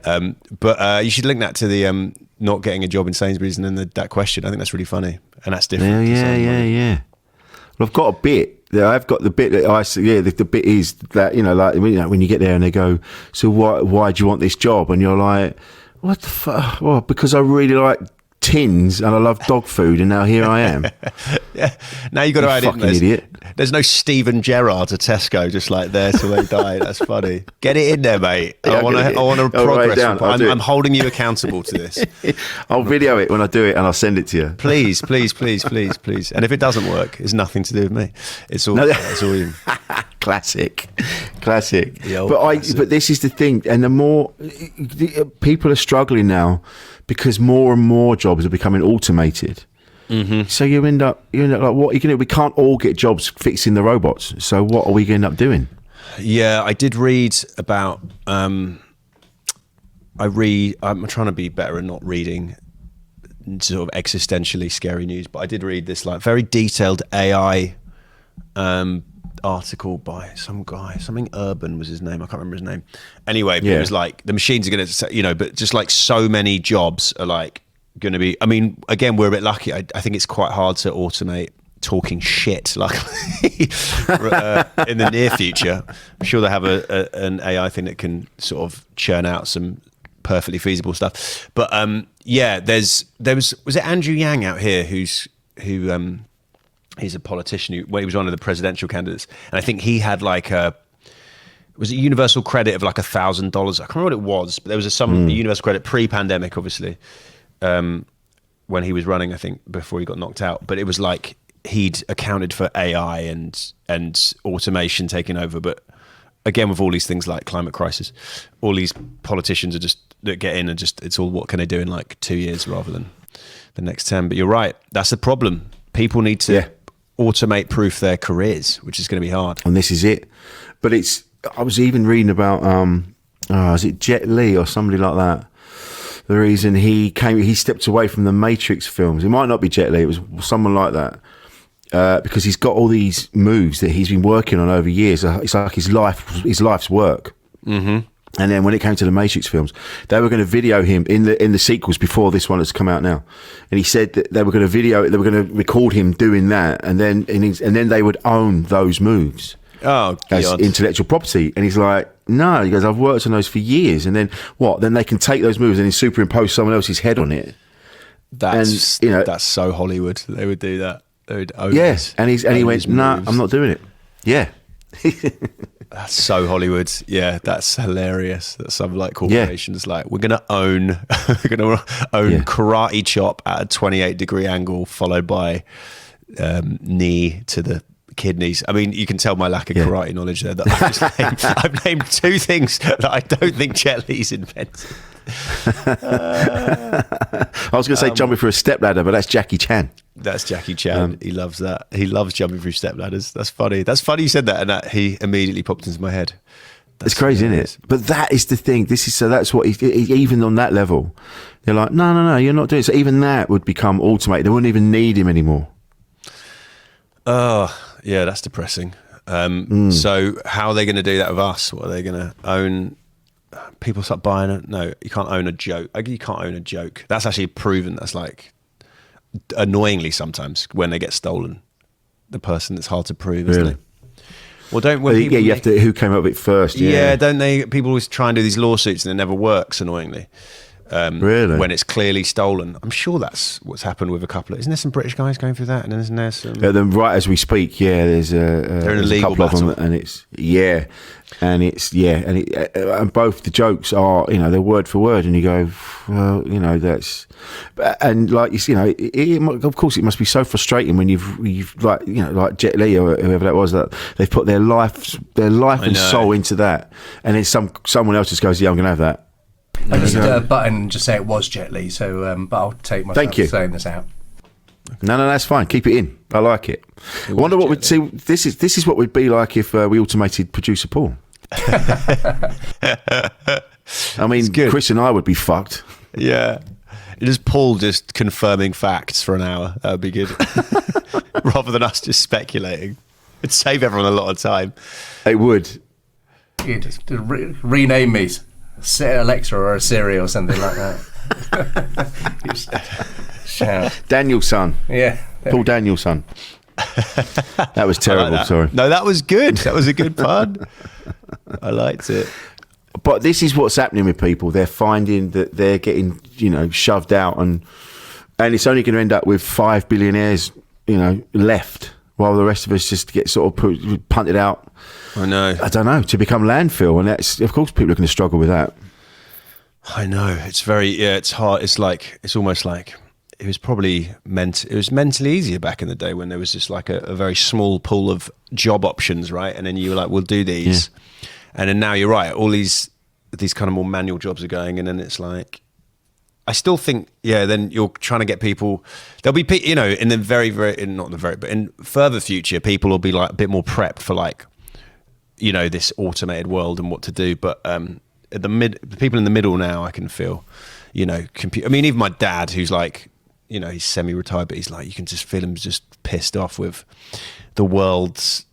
But you should link that to the not getting a job in Sainsbury's, and then that question. I think that's really funny, and that's different. Yeah. Well, I've got a bit. I've got the bit that the bit is that, when you get there and they go, so why do you want this job? And you're like, what the fuck? Well, because I really like tins and I love dog food, and now here I am. Yeah. Now you got to add in. Idiot. There's no Stephen Gerrard at Tesco just like there till they die. That's funny. Get it in there, mate. Yeah, I want to progress. I'm holding you accountable to this. I'll video it when I do it and I'll send it to you. Please. And if it doesn't work, it's nothing to do with me. It's all you. Classic. The old But classic. but this is the thing, and the more people are struggling now because more and more jobs are becoming automated. Mm-hmm. So you end up like, what are you going to do? We can't all get jobs fixing the robots. So what are we going to end up doing? Yeah, I did read about. I'm trying to be better at not reading sort of existentially scary news, but I did read this like very detailed AI article by some guy, something Urban was his name. I can't remember his name. Anyway, but it was like the machines are going to, but just like so many jobs are like going to be. I mean, again, we're a bit lucky. I think it's quite hard to automate talking shit, luckily, in the near future. I'm sure they have an AI thing that can sort of churn out some perfectly feasible stuff. But there was it Andrew Yang out here who he's a politician he was one of the presidential candidates, and I think he had like was it universal credit of like $1,000? I can't remember what it was, but there was a universal credit pre-pandemic, obviously, when he was running, I think, before he got knocked out. But it was like he'd accounted for AI and automation taking over. But again, with all these things like climate crisis, all these politicians that get in and it's all, what can they do in like 2 years rather than the next 10. But you're right, that's the problem. People need to automate proof their careers, which is going to be hard. And this is it. But I was even reading about is it Jet Li or somebody like that? The reason he stepped away from the Matrix films. It might not be Jet Li, it was someone like that. Because he's got all these moves that he's been working on over years. It's like his life's work. Mm-hmm. And then when it came to the Matrix films, they were going to video him in the sequels before this one has come out now. And he said that they were going to record him doing that, and then they would own those moves as intellectual property. And he's like, no, he goes, I've worked on those for years. And then what? Then they can take those moves and then superimpose someone else's head on it. That's so Hollywood. They would do that. Yes, and he went, nah, I'm not doing it. Yeah. That's so Hollywood. Yeah, that's hilarious. That some like corporations like, we're gonna own karate chop at a 28-degree angle, followed by knee to the kidneys. I mean, you can tell my lack of karate knowledge there. That I've named two things that I don't think Jet Li's invented. I was going to say jumping through a stepladder, but that's Jackie Chan. That's Jackie Chan. He loves that. He loves jumping through stepladders. That's funny. That's funny you said that, and that he immediately popped into my head. It's crazy, isn't it? But that is the thing. That's what even on that level, they're like, no, you're not doing it. So even that would become automated. They wouldn't even need him anymore. Oh, yeah, that's depressing. So how are they going to do that with us? What are they going to own? People start buying it. No, you can't own a joke. You can't own a joke. That's actually proven. That's like annoyingly sometimes when they get stolen. The person that's hard to prove, isn't it? Well, you have to. Who came up with it first? Yeah, don't they? People always try and do these lawsuits and it never works. Annoyingly, really, when it's clearly stolen. I'm sure that's what's happened with a couple. Isn't there some British guys going through that? And isn't there some? Then right as we speak, there's they're in a legal couple battle. of them, and and both the jokes are, they're word for word, and you go, well, that's, and like of course it must be so frustrating when you've like Jet Li or whoever that was, that they've put their life and soul into that, and then someone else just goes, I'm going to have that. I just hit a button and just say it was Jet Li, so but I'll take myself saying this out. No, that's fine. Keep it in. I like it. I wonder what we'd see. This is what we'd be like if we automated producer Paul. I mean, Chris and I would be fucked. Yeah. It is Paul just confirming facts for an hour. That would be good. Rather than us just speculating. It'd save everyone a lot of time. It would. You'd just rename me Alexa or a Siri or something like that. Shout. Danielson. Yeah. Paul Danielson. That was terrible, that. Sorry. No, that was good. That was a good pun. I liked it. But this is what's happening with people. They're finding that they're getting, shoved out, and it's only going to end up with 5 billionaires, left, while the rest of us just get sort of punted out. I know. I don't know, to become landfill, and that's, of course, people are going to struggle with that. I know. It's very, it's hard. It's almost like it was probably it was mentally easier back in the day when there was just like a very small pool of job options, right? And then you were like, we'll do these. And then now you're right, all these kind of more manual jobs are going, and then it's like, I still think, then you're trying to get people, there'll be, in the but in further future, people will be like a bit more prepped for like, this automated world and what to do. But the people in the middle now, I can feel, I mean, even my dad, who's like, he's semi-retired, but he's like, you can just feel him just pissed off with the world's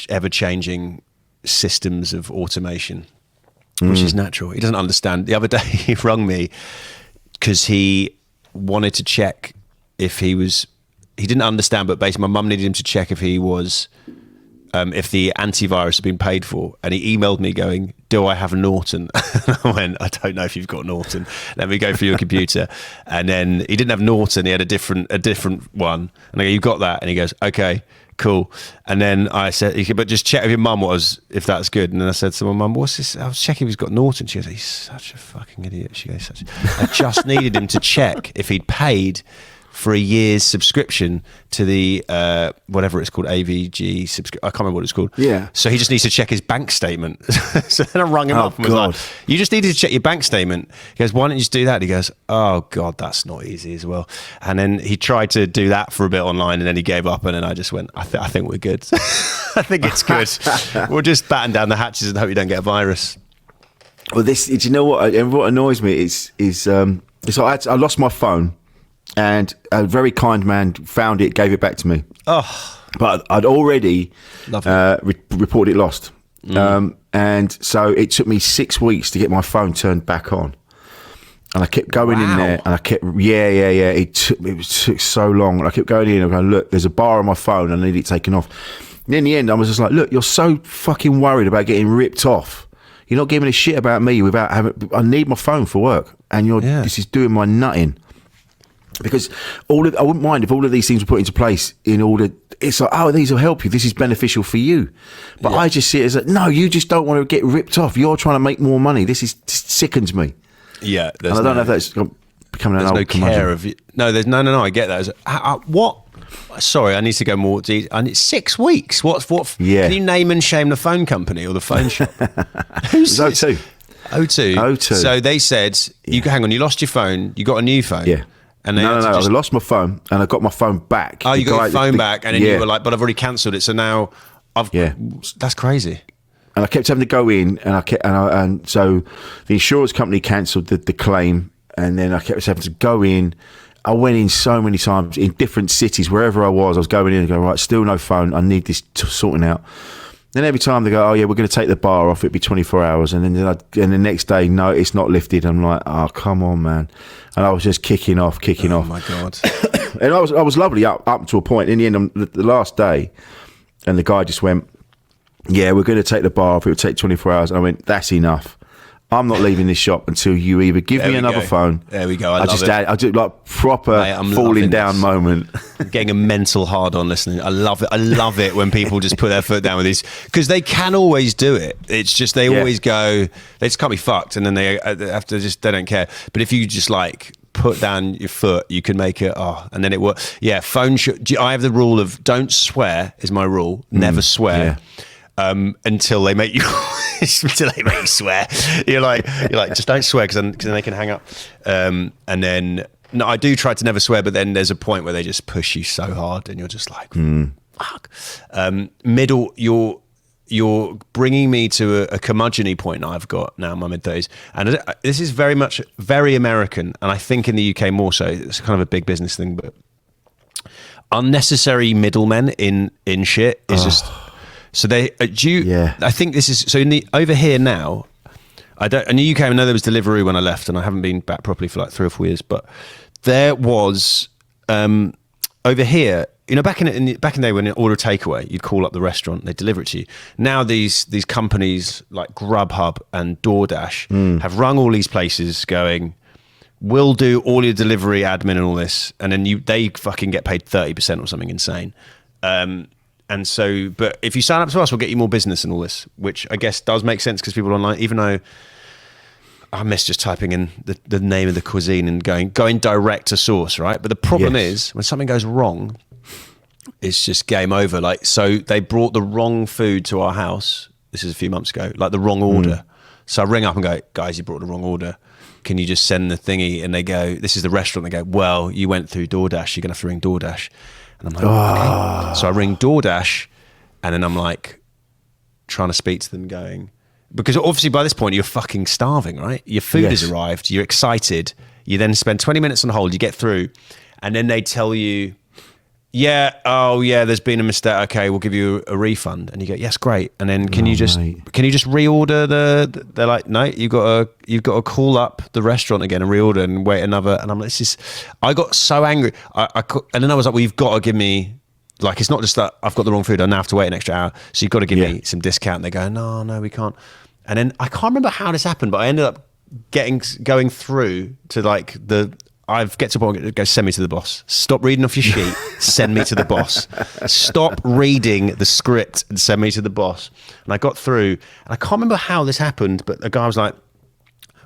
ever-changing systems of automation, which is natural. He doesn't understand. The other day, he rung me because he wanted to check if he didn't understand, but basically my mum needed him to check if he was, if the antivirus had been paid for. And he emailed me going, do I have Norton? And I went, I don't know if you've got Norton. Let me go through your computer. And then he didn't have Norton. He had a different one. And I go, you got that? And he goes, okay, cool. And then I said, but just check with your mum if that's good. And then I said to my mum, what's this? I was checking if he's got Norton. She goes, he's such a fucking idiot. She goes, I just needed him to check if he'd paid for a year's subscription to the whatever it's called, AVG subscription. I can't remember what it's called. Yeah. So he just needs to check his bank statement. So then I rung him up and was like, you just needed to check your bank statement. He goes, why don't you just do that? He goes, oh God, that's not easy as well. And then he tried to do that for a bit online, and then he gave up. And then I just went, I think we're good. I think it's good. We'll just batten down the hatches and hope you don't get a virus. Well, do you know what? What annoys me is like I lost my phone. And a very kind man found it, gave it back to me. Oh, but I'd already reported it lost, and so it took me 6 weeks to get my phone turned back on. And I kept going in there, and I kept It took so long. And I kept going in and going, look, there's a bar on my phone, and I need it taken off. And in the end, I was just like, look, you're so fucking worried about getting ripped off. You're not giving a shit about me without having. I need my phone for work, and this is doing my nutting. Because I wouldn't mind if all of these things were put into place in order. It's like, oh, these will help you. This is beneficial for you. But I just see it as like, no, you just don't want to get ripped off. You're trying to make more money. This sickens me. Yeah, and I don't know if that's becoming an old care of you. No, no. I get that. What? Sorry, I need to go more deep. I need 6 weeks. What? Yeah. Can you name and shame the phone company or the phone shop? Who's O2? O2. So they said, hang on, you lost your phone. You got a new phone. Yeah. And no, I lost my phone, and I got my phone back. Oh, you got your phone back, and then you were like, but I've already cancelled it, so now that's crazy. And I kept having to go in, and so the insurance company cancelled the claim, and then I kept having to go in. I went in so many times in different cities, wherever I was going in and going, right, still no phone, I need this sorting out. Then every time they go, oh yeah, we're going to take the bar off, it'd be 24 hours. And then and the next day, no, it's not lifted. I'm like, oh, come on, man. And I was just kicking off. Oh my God. And I was lovely up to a point. In the end, the last day, and the guy just went, yeah, we're going to take the bar off. It would take 24 hours. And I went, that's enough. I'm not leaving this shop until you either give me another phone. There we go. I do like proper falling down moment. I'm getting a mental hard on listening. I love it. I love it when people just put their foot down with these, because they can always do it. It's just they always go, they just can't be fucked, and then they have to they don't care. But if you just like put down your foot, you can make it. And then it works. Yeah, phone. I have the rule of don't swear. Is my rule. Never swear. Until they make you swear. You're like just don't swear, because then they can hang up. And then no, I do try to never swear, but then there's a point where they just push you so hard, and you're just like, fuck. You're bringing me to a curmudgeon-y point I've got now in my mid-30s, and this is very American, and I think in the UK more so. It's kind of a big business thing, but unnecessary middlemen in shit is just. So I think this is so over here now. In the UK, I know there was Deliveroo when I left, and I haven't been back properly for like 3 or 4 years. But there was over here, back in the day when you order a takeaway, you'd call up the restaurant, they deliver it to you. Now these companies like Grubhub and DoorDash have rung all these places, going, we'll do all your delivery admin and all this, and then they fucking get paid 30% or something insane. And so, but if you sign up to us, we'll get you more business and all this, which I guess does make sense because people are online, even though I miss just typing in the name of the cuisine and going direct to source, right? But the problem is when something goes wrong, it's just game over. Like, so they brought the wrong food to our house. This is a few months ago, like the wrong order. So I ring up and go, guys, you brought the wrong order. Can you just send the thingy? And they go, this is the restaurant. They go, well, you went through DoorDash. You're going to have to ring DoorDash. And I'm like, okay. So I ring DoorDash and then I'm like trying to speak to them going, because obviously by this point you're fucking starving, right? Your food has arrived. You're excited. You then spend 20 minutes on hold. You get through and then they tell you, there's been a mistake. Okay, we'll give you a refund. And you go, yes, great. And then can you just reorder they're like, no, you've got to call up the restaurant again and reorder and wait another. And I'm like, I got so angry. And then I was like, well, you've got to give me, like, it's not just that I've got the wrong food. I now have to wait an extra hour. So you've got to give me some discount. And they go, no, we can't. And then I can't remember how this happened, but I ended up going through to like I get to a point and go, send me to the boss. Stop reading off your sheet. Send me to the boss. Stop reading the script and send me to the boss. And I got through, and I can't remember how this happened, but the guy was like,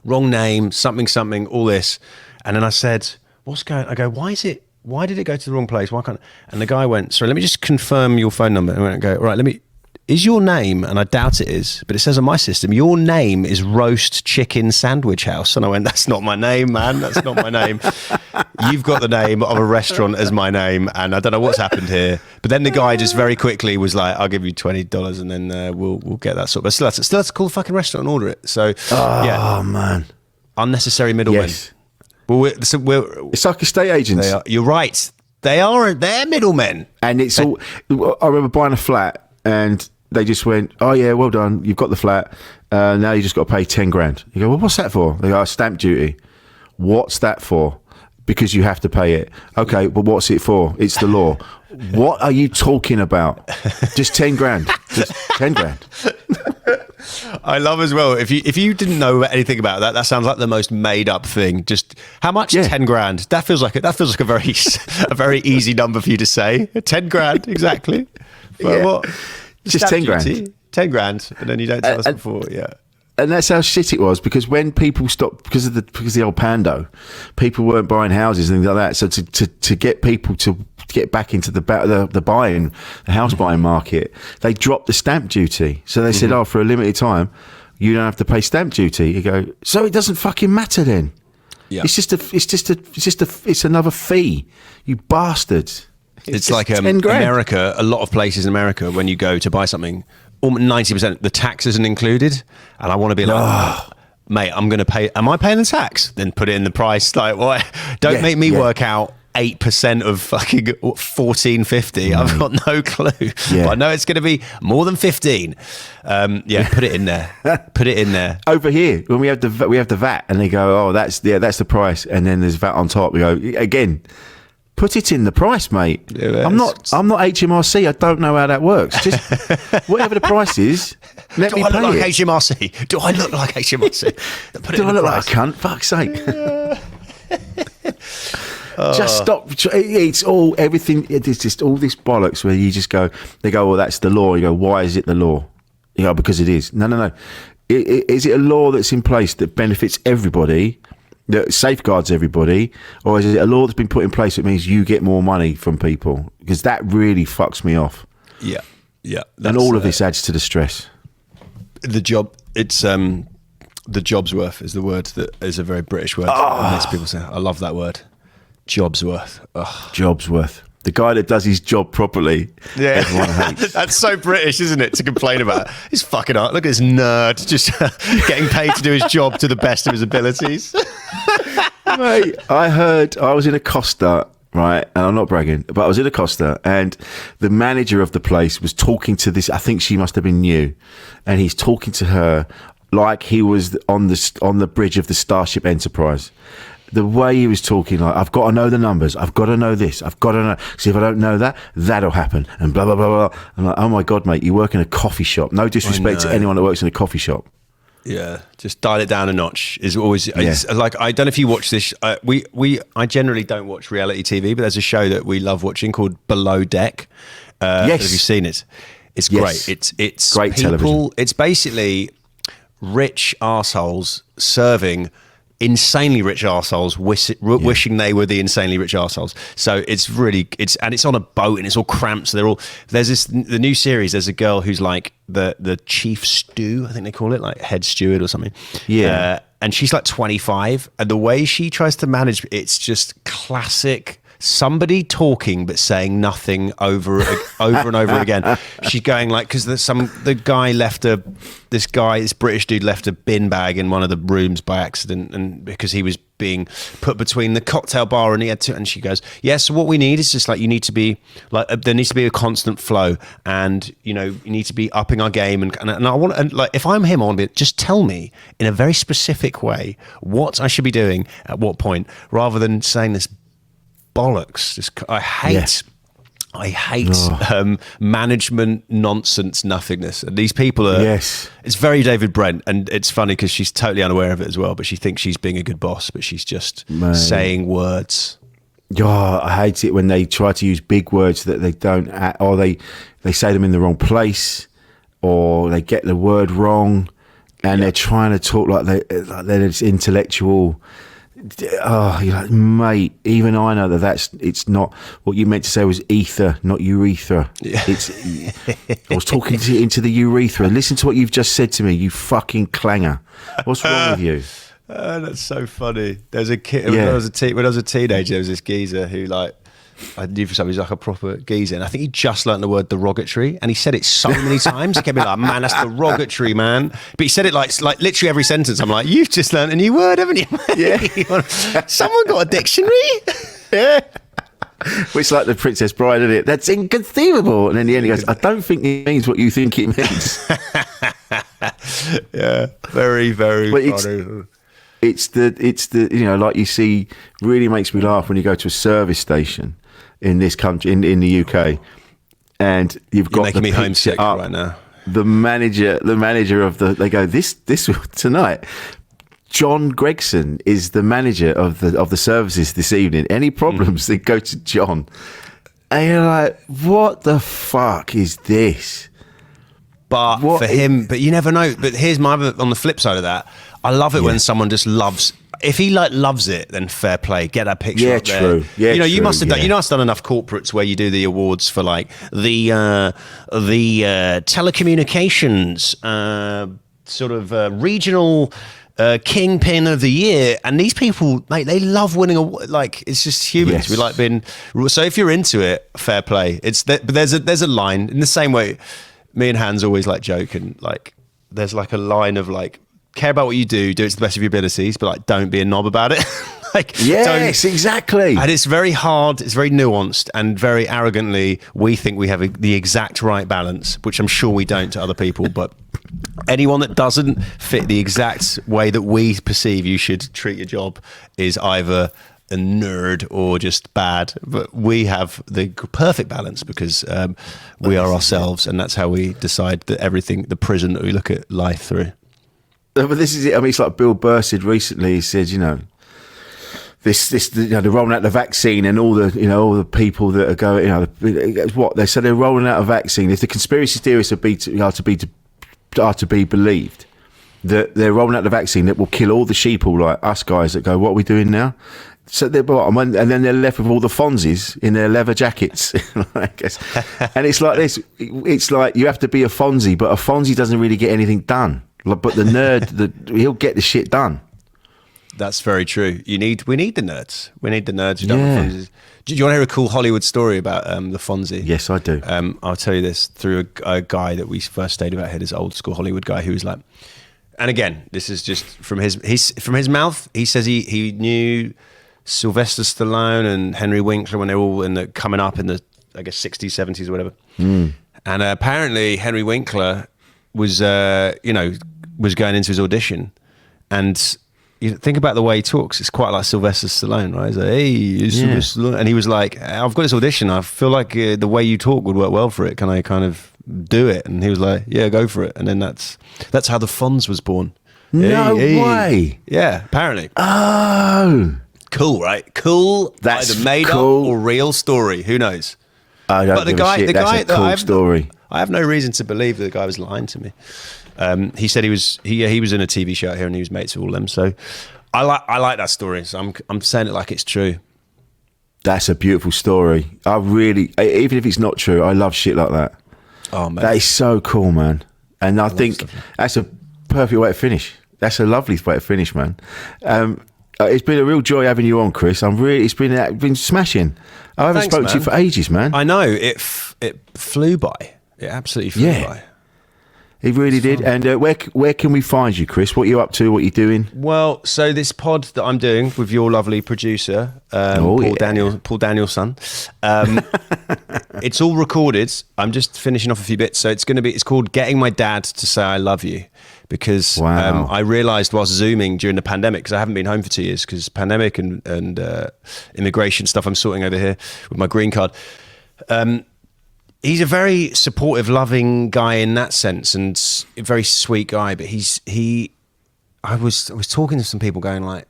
wrong name, something, all this. And then I said, what's going on? I go, why did it go to the wrong place? Why can't? And the guy went, sorry, let me just confirm your phone number. And I go, right, is your name, and I doubt it is, but it says on my system, your name is Roast Chicken Sandwich House. And I went, that's not my name, man. That's not my name. You've got the name of a restaurant as my name, and I don't know what's happened here. But then the guy just very quickly was like, I'll give you $20 and then we'll get that sort. But still have to call the fucking restaurant and order it. So, man. Unnecessary middlemen. Yes. Well, it's like estate agents. You're right. They're middlemen. And it's all, I remember buying a flat and they just went, oh yeah, well done, you've got the flat, now you just got to pay 10 grand. You go, well, what's that for? They go, stamp duty. What's that for? Because you have to pay it. Okay, but what's it for? It's the law. What are you talking about? Just 10 grand. Just 10 grand. I love as well, if you didn't know anything about that sounds like the most made up thing. Just how much? 10 grand. That feels like a very easy number for you to say. 10 grand, exactly. But what? Just 10 grand. 10 grand, and then you don't tell us before, And that's how shit it was, because when people stopped, because of the old Pando, people weren't buying houses and things like that. So to get people to get back into the house buying market, they dropped the stamp duty. So they said, for a limited time, you don't have to pay stamp duty. You go, so it doesn't fucking matter then. Yeah. It's another fee. You bastards. It's like America, a lot of places in America, when you go to buy something, 90% the tax isn't included. And I want to be like, mate, I'm going to pay. Am I paying the tax? Then put it in the price. Like, what? Don't make me work out 8% of fucking $14.50. I've got no clue. But I know it's going to be more than 15. Put it in there. Put it in there. Over here, when we have the VAT, and they go, oh, that's the price, and then there's VAT on top. We go again. Put it in the price, mate. Yeah, I'm not HMRC. I don't know how that works. Just whatever the price is, let me pay it. Do I look like HMRC? Do I look like HMRC? Do I look like a cunt? Fuck's sake. Just stop. It's all everything. It's just all this bollocks where you just go. They go, well, that's the law. You go, why is it the law? You go, because it is. No. Is it a law that's in place that benefits everybody? That safeguards everybody, or is it a law that's been put in place that means you get more money from people? Because that really fucks me off. Yeah. And all of this adds to the stress. The job's worth is the word that is a very British word. Most people say, I love that word. Job's worth. Job's worth. The guy that does his job properly, everyone hates. That's so British, isn't it, to complain about? He's fucking art. Look at this nerd just getting paid to do his job to the best of his abilities. Mate, I was in a Costa, right? And I'm not bragging, but I was in a Costa, and the manager of the place was talking to this, I think she must have been new, and he's talking to her like he was on the bridge of the Starship Enterprise. The way he was talking, like, I've got to know the numbers, I've got to know this, I've got to know, see if I don't know that, that'll happen, and blah, blah, blah, blah. I'm like, oh my God, mate, you work in a coffee shop. No disrespect to anyone that works in a coffee shop. Yeah, just dial it down a notch is always, like, I don't know if you watch this, I generally don't watch reality TV, but there's a show that we love watching called Below Deck. Have you seen it? It's great. It's great people, television. It's basically rich arseholes serving insanely rich arseholes wishing they were the insanely rich arseholes. So it's on a boat and it's all cramped. So the new series, there's a girl who's like the chief stew, I think they call it, like head steward or something. Yeah. And she's like 25, and the way she tries to manage, it's just classic somebody talking but saying nothing over and over again. She's going like, because this British dude left a bin bag in one of the rooms by accident, and because he was being put between the cocktail bar and and she goes, yeah, so what we need is just like, you need to be like, there needs to be a constant flow, and you need to be upping our game, and I want, and like, if I'm him, I want to be, just tell me in a very specific way what I should be doing at what point, rather than saying this bollocks. I hate management nonsense nothingness. And these people are, it's very David Brent, and it's funny because she's totally unaware of it as well, but she thinks she's being a good boss, but she's just saying words. Oh, I hate it when they try to use big words that they don't, or they say them in the wrong place, or they get the word wrong, and they're trying to talk like they're this intellectual. Oh, you're like, mate, even I know it's not what you meant to say was ether, not urethra. Yeah. I was talking into the urethra. Listen to what you've just said to me, you fucking clanger. What's wrong with you? That's so funny. There's a kid when I was a teenager. There was this geezer who, like, I knew for something, he's like a proper geezer, and I think he just learnt the word derogatory, and he said it so many times. He kept being like, man, that's derogatory, man. But he said it like literally every sentence. I'm like, you've just learnt a new word, haven't you? Yeah. Someone got a dictionary? Yeah. Well, it's like the Princess Bride, isn't it? That's inconceivable. And in the end he goes, I don't think it means what you think it means. Yeah. Very, very funny. It's the like you see, really makes me laugh when you go to a service station in this country, in the UK, and you've got, making me homesick right now. The manager of they go, this tonight, John Gregson is the manager of the services this evening. Any problems, they go to John. And you're like, what the fuck is this? But for him, but you never know. But here's my other, on the flip side of that, I love it when someone just loves. If he loves it, then fair play. Get that picture up there. True. Yeah, you must have done. You know, I've done enough corporates where you do the awards for like the telecommunications sort of regional kingpin of the year, and these people, mate, they love winning. Like, it's just humans. We like being. So if you're into it, fair play. But there's a line in the same way. Me and Hans always like joke, and like there's like a line of like, care about what you do it to the best of your abilities, but like don't be a knob about it. Exactly. And it's very hard, it's very nuanced, and very arrogantly we think we have the exact right balance, which I'm sure we don't to other people, but anyone that doesn't fit the exact way that we perceive you should treat your job is either a nerd or just bad. But we have the perfect balance because we are ourselves, and that's how we decide that everything, the prism that we look at life through. But this is it. I mean, it's like Bill Burr said recently. He said, they're rolling out the vaccine, and all the people that are going, what they said, they're rolling out a vaccine. If the conspiracy theorists are to be believed, that they're rolling out the vaccine that will kill all the sheeple like us guys that go, what are we doing now? So they're bottom, and then they're left with all the Fonzies in their leather jackets. I guess. And it's like this. It's like you have to be a Fonzie, but a Fonzie doesn't really get anything done. But the nerd, he'll get the shit done. That's very true. We need the nerds. We need the nerds who don't have Fonzies. Do you want to hear a cool Hollywood story about the Fonzie? Yes, I do. I'll tell you this through a guy that we first stayed about here, this old school Hollywood guy who was like, and again, this is just from his mouth. He says he knew Sylvester Stallone and Henry Winkler when they were all coming up in the, I guess, 60s, 70s or whatever. And apparently Henry Winkler was going into his audition, and you think about the way he talks, it's quite like Sylvester Stallone, right? He's like, hey, Sylvester Stallone. And he was like, I've got this audition, I feel like the way you talk would work well for it, can I kind of do it? And he was like, yeah, go for it. And then that's how the Fonz was born. No way. Yeah, apparently. Oh, cool, right? Cool. That's either made cool. up or real story. Who knows? I don't give a shit. That's a cool story. I have no reason to believe that the guy was lying to me. He said he was in a TV show out here and he was mates with all them. So I like that story. So I'm saying it like it's true. That's a beautiful story. I really, even if it's not true, I love shit like that. Oh man, that is so cool, man. And I think that's a perfect way to finish. That's a lovely way to finish, man. It's been a real joy having you on, Chris. It's been smashing. I haven't spoken to you for ages, man. I know it flew by. It absolutely flew by. It really did. And where can we find you, Chris? What are you up to? What are you doing? Well, so this pod that I'm doing with your lovely producer, Paul Danielson, it's all recorded. I'm just finishing off a few bits. So it's called Getting My Dad to Say I Love You, because I realised whilst Zooming during the pandemic, because I haven't been home for 2 years because pandemic and immigration stuff I'm sorting over here with my green card. He's a very supportive, loving guy in that sense, and a very sweet guy. But I was talking to some people, going like,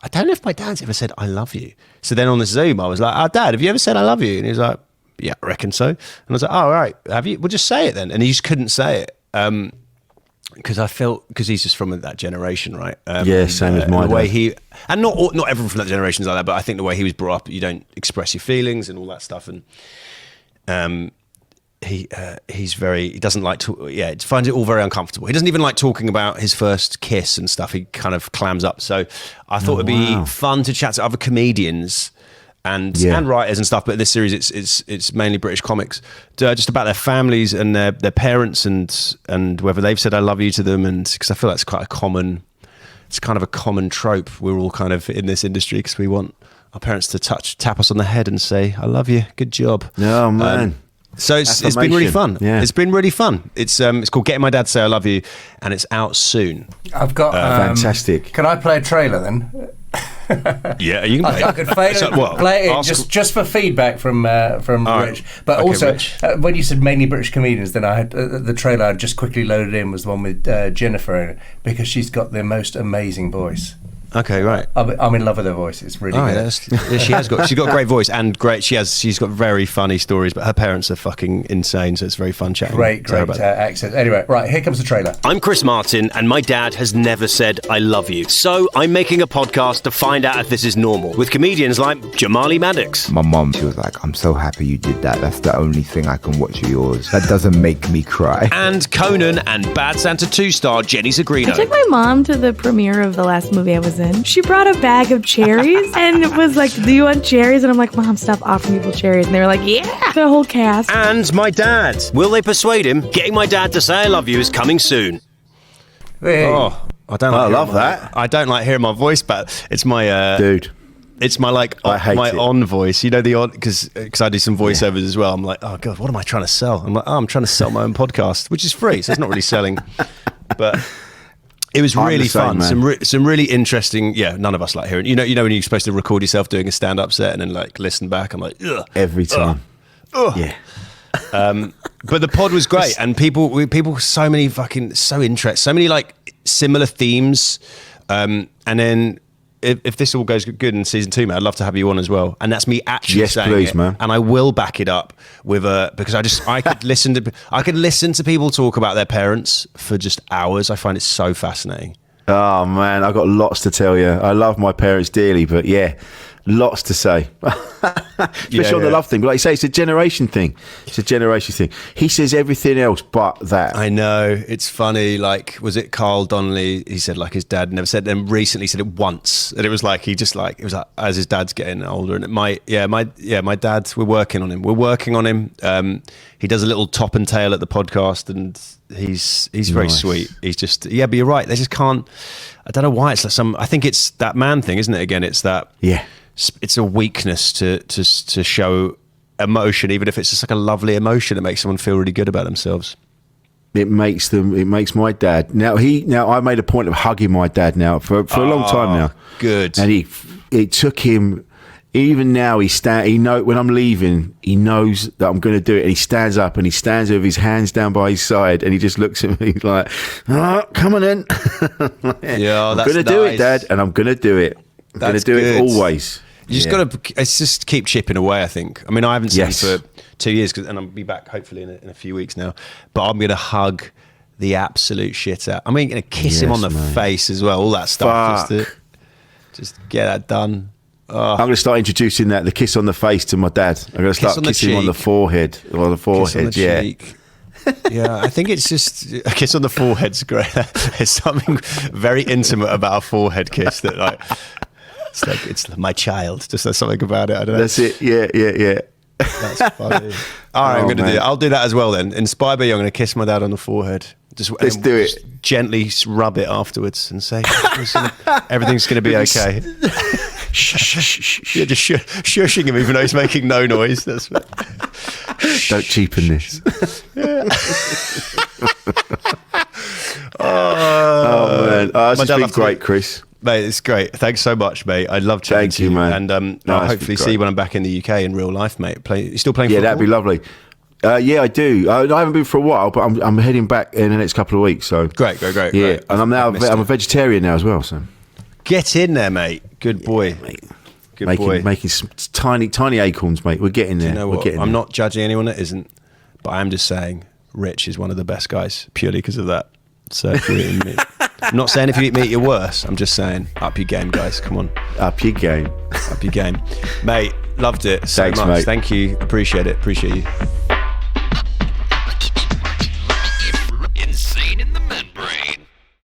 I don't know if my dad's ever said I love you. So then on the Zoom, I was like, "Oh, Dad, have you ever said I love you?" And he was like, "Yeah, I reckon so." And I was like, "Oh, all right, have you? Well, just say it then." And he just couldn't say it because he's just from that generation, right? Same as my dad. And not everyone from that generation is like that, but I think the way he was brought up, you don't express your feelings and all that stuff, and. He doesn't like to, finds it all very uncomfortable. He doesn't even like talking about his first kiss and stuff. He kind of clams up. So I thought it'd be fun to chat to other comedians and writers and stuff. But in this series, it's mainly British comics, just about their families and their parents and whether they've said I love you to them. And because I feel that's quite it's kind of a common trope. We're all kind of in this industry because we want our parents to tap us on the head and say, I love you, good job. Oh, man. So it's been really fun. Yeah. It's been really fun. It's called Getting My Dad to Say I Love You, and it's out soon. I've got... fantastic. Can I play a trailer then? Yeah, you can play I could play it just for feedback from Rich. But also, Rich. When you said mainly British comedians, then I had the trailer I just quickly loaded in was the one with Jennifer in it, because she's got the most amazing voice. Okay, right. I'm in love with her voice. It's really good. She's got a great voice and she's got very funny stories, but her parents are fucking insane, so it's very fun chatting. Great accent. Anyway, right, here comes the trailer. I'm Chris Martin, and my dad has never said I love you. So I'm making a podcast to find out if this is normal, with comedians like Jamali Maddox. My mum, she was like, I'm so happy you did that. That's the only thing I can watch of yours. That doesn't make me cry. And Conan and Bad Santa 2 star Jenny Zagrino. I took my mom to the premiere of the last movie I was in. She brought a bag of cherries and it was like, do you want cherries? And I'm like, Mom, stop offering people cherries. And they were like, yeah, the whole cast. And my dad. Will they persuade him? Getting My Dad to Say I Love You is coming soon. Hey. Oh, I love that. I don't like hearing my voice, but it's my... Dude. It's my on voice, you know, the on, because I do some voiceovers as well. I'm like, oh God, what am I trying to sell? I'm like, I'm trying to sell my own podcast, which is free, so it's not really selling, but... It was really fun. Some really interesting. Yeah, none of us like hearing. You know when you're supposed to record yourself doing a stand-up set and then like listen back. I'm like, ugh, every time. Yeah. But the pod was great, and people so interested, so many like similar themes. And then if this all goes good in season 2, man, I'd love to have you on as well. And that's me actually saying please, it, man. And I will back it up with because I could listen to people talk about their parents for just hours. I find it so fascinating. Oh man, I've got lots to tell you. I love my parents dearly, but yeah, lots to say. Especially on the love thing. But like you say, it's a generation thing. It's a generation thing. He says everything else but that. I know. It's funny. Like, was it Carl Donnelly? He said like his dad never said, and recently said it once. And it was like, it was like as his dad's getting older. And my dad, we're working on him. He does a little top and tail at the podcast, and he's very sweet. He's just, but you're right. They just can't, I don't know why it's like I think it's that man thing, isn't it? Again, it's that, it's a weakness to show emotion, even if it's just like a lovely emotion that makes someone feel really good about themselves. It makes my dad. Now I made a point of hugging my dad now for a long time now. Good. And it took him, even now he know when I'm leaving, he knows that I'm going to do it, and he stands up and he stands with his hands down by his side and he just looks at me like, come on in. I'm going to do it, Dad, and I'm going to do it. I'm going to do it always. You just got to, it's just keep chipping away, I think. I mean, I haven't seen him for 2 years, and I'll be back hopefully in a few weeks now, but I'm going to hug the absolute shit out. I mean, gonna kiss him on the mate. face as well. All that stuff. Fuck. Just get that done. I'm going to start introducing the kiss on the face to my dad. I'm going to start kissing him on the forehead. Or the forehead, Kiss on the cheek. Yeah, I think it's just a kiss on the forehead's great. There's something very intimate about a forehead kiss that it's my child. Just there's something about it. I don't know. That's it. Yeah. That's funny. All right, I'm going to do that. I'll do that as well then. Inspired by you, I'm going to kiss my dad on the forehead. Let's do it. Just gently rub it afterwards and say, everything's going to be okay. You're just shushing him even though he's making no noise. That's Don't cheapen this. Oh man, it's just been great, Chris. Mate, it's great. Thanks so much, mate. I love chatting to you, man. And I'll hopefully see you when I'm back in the UK in real life, mate. You still playing football? Yeah, that'd be lovely. Yeah, I do. I haven't been for a while, but I'm heading back in the next couple of weeks. So great. Yeah, great. and I'm a vegetarian now as well. So get in there, mate. Good boy. Yeah, mate. Good boy. Making some tiny acorns, mate. We're getting there. You know what? I'm not judging anyone that isn't, but I am just saying Rich is one of the best guys purely because of that. So if you're eating meat, I'm not saying if you eat meat you're worse. I'm just saying up your game, guys. Come on, up your game, mate. Loved it so Thanks, much. mate. Thank you. Appreciate it. Appreciate you.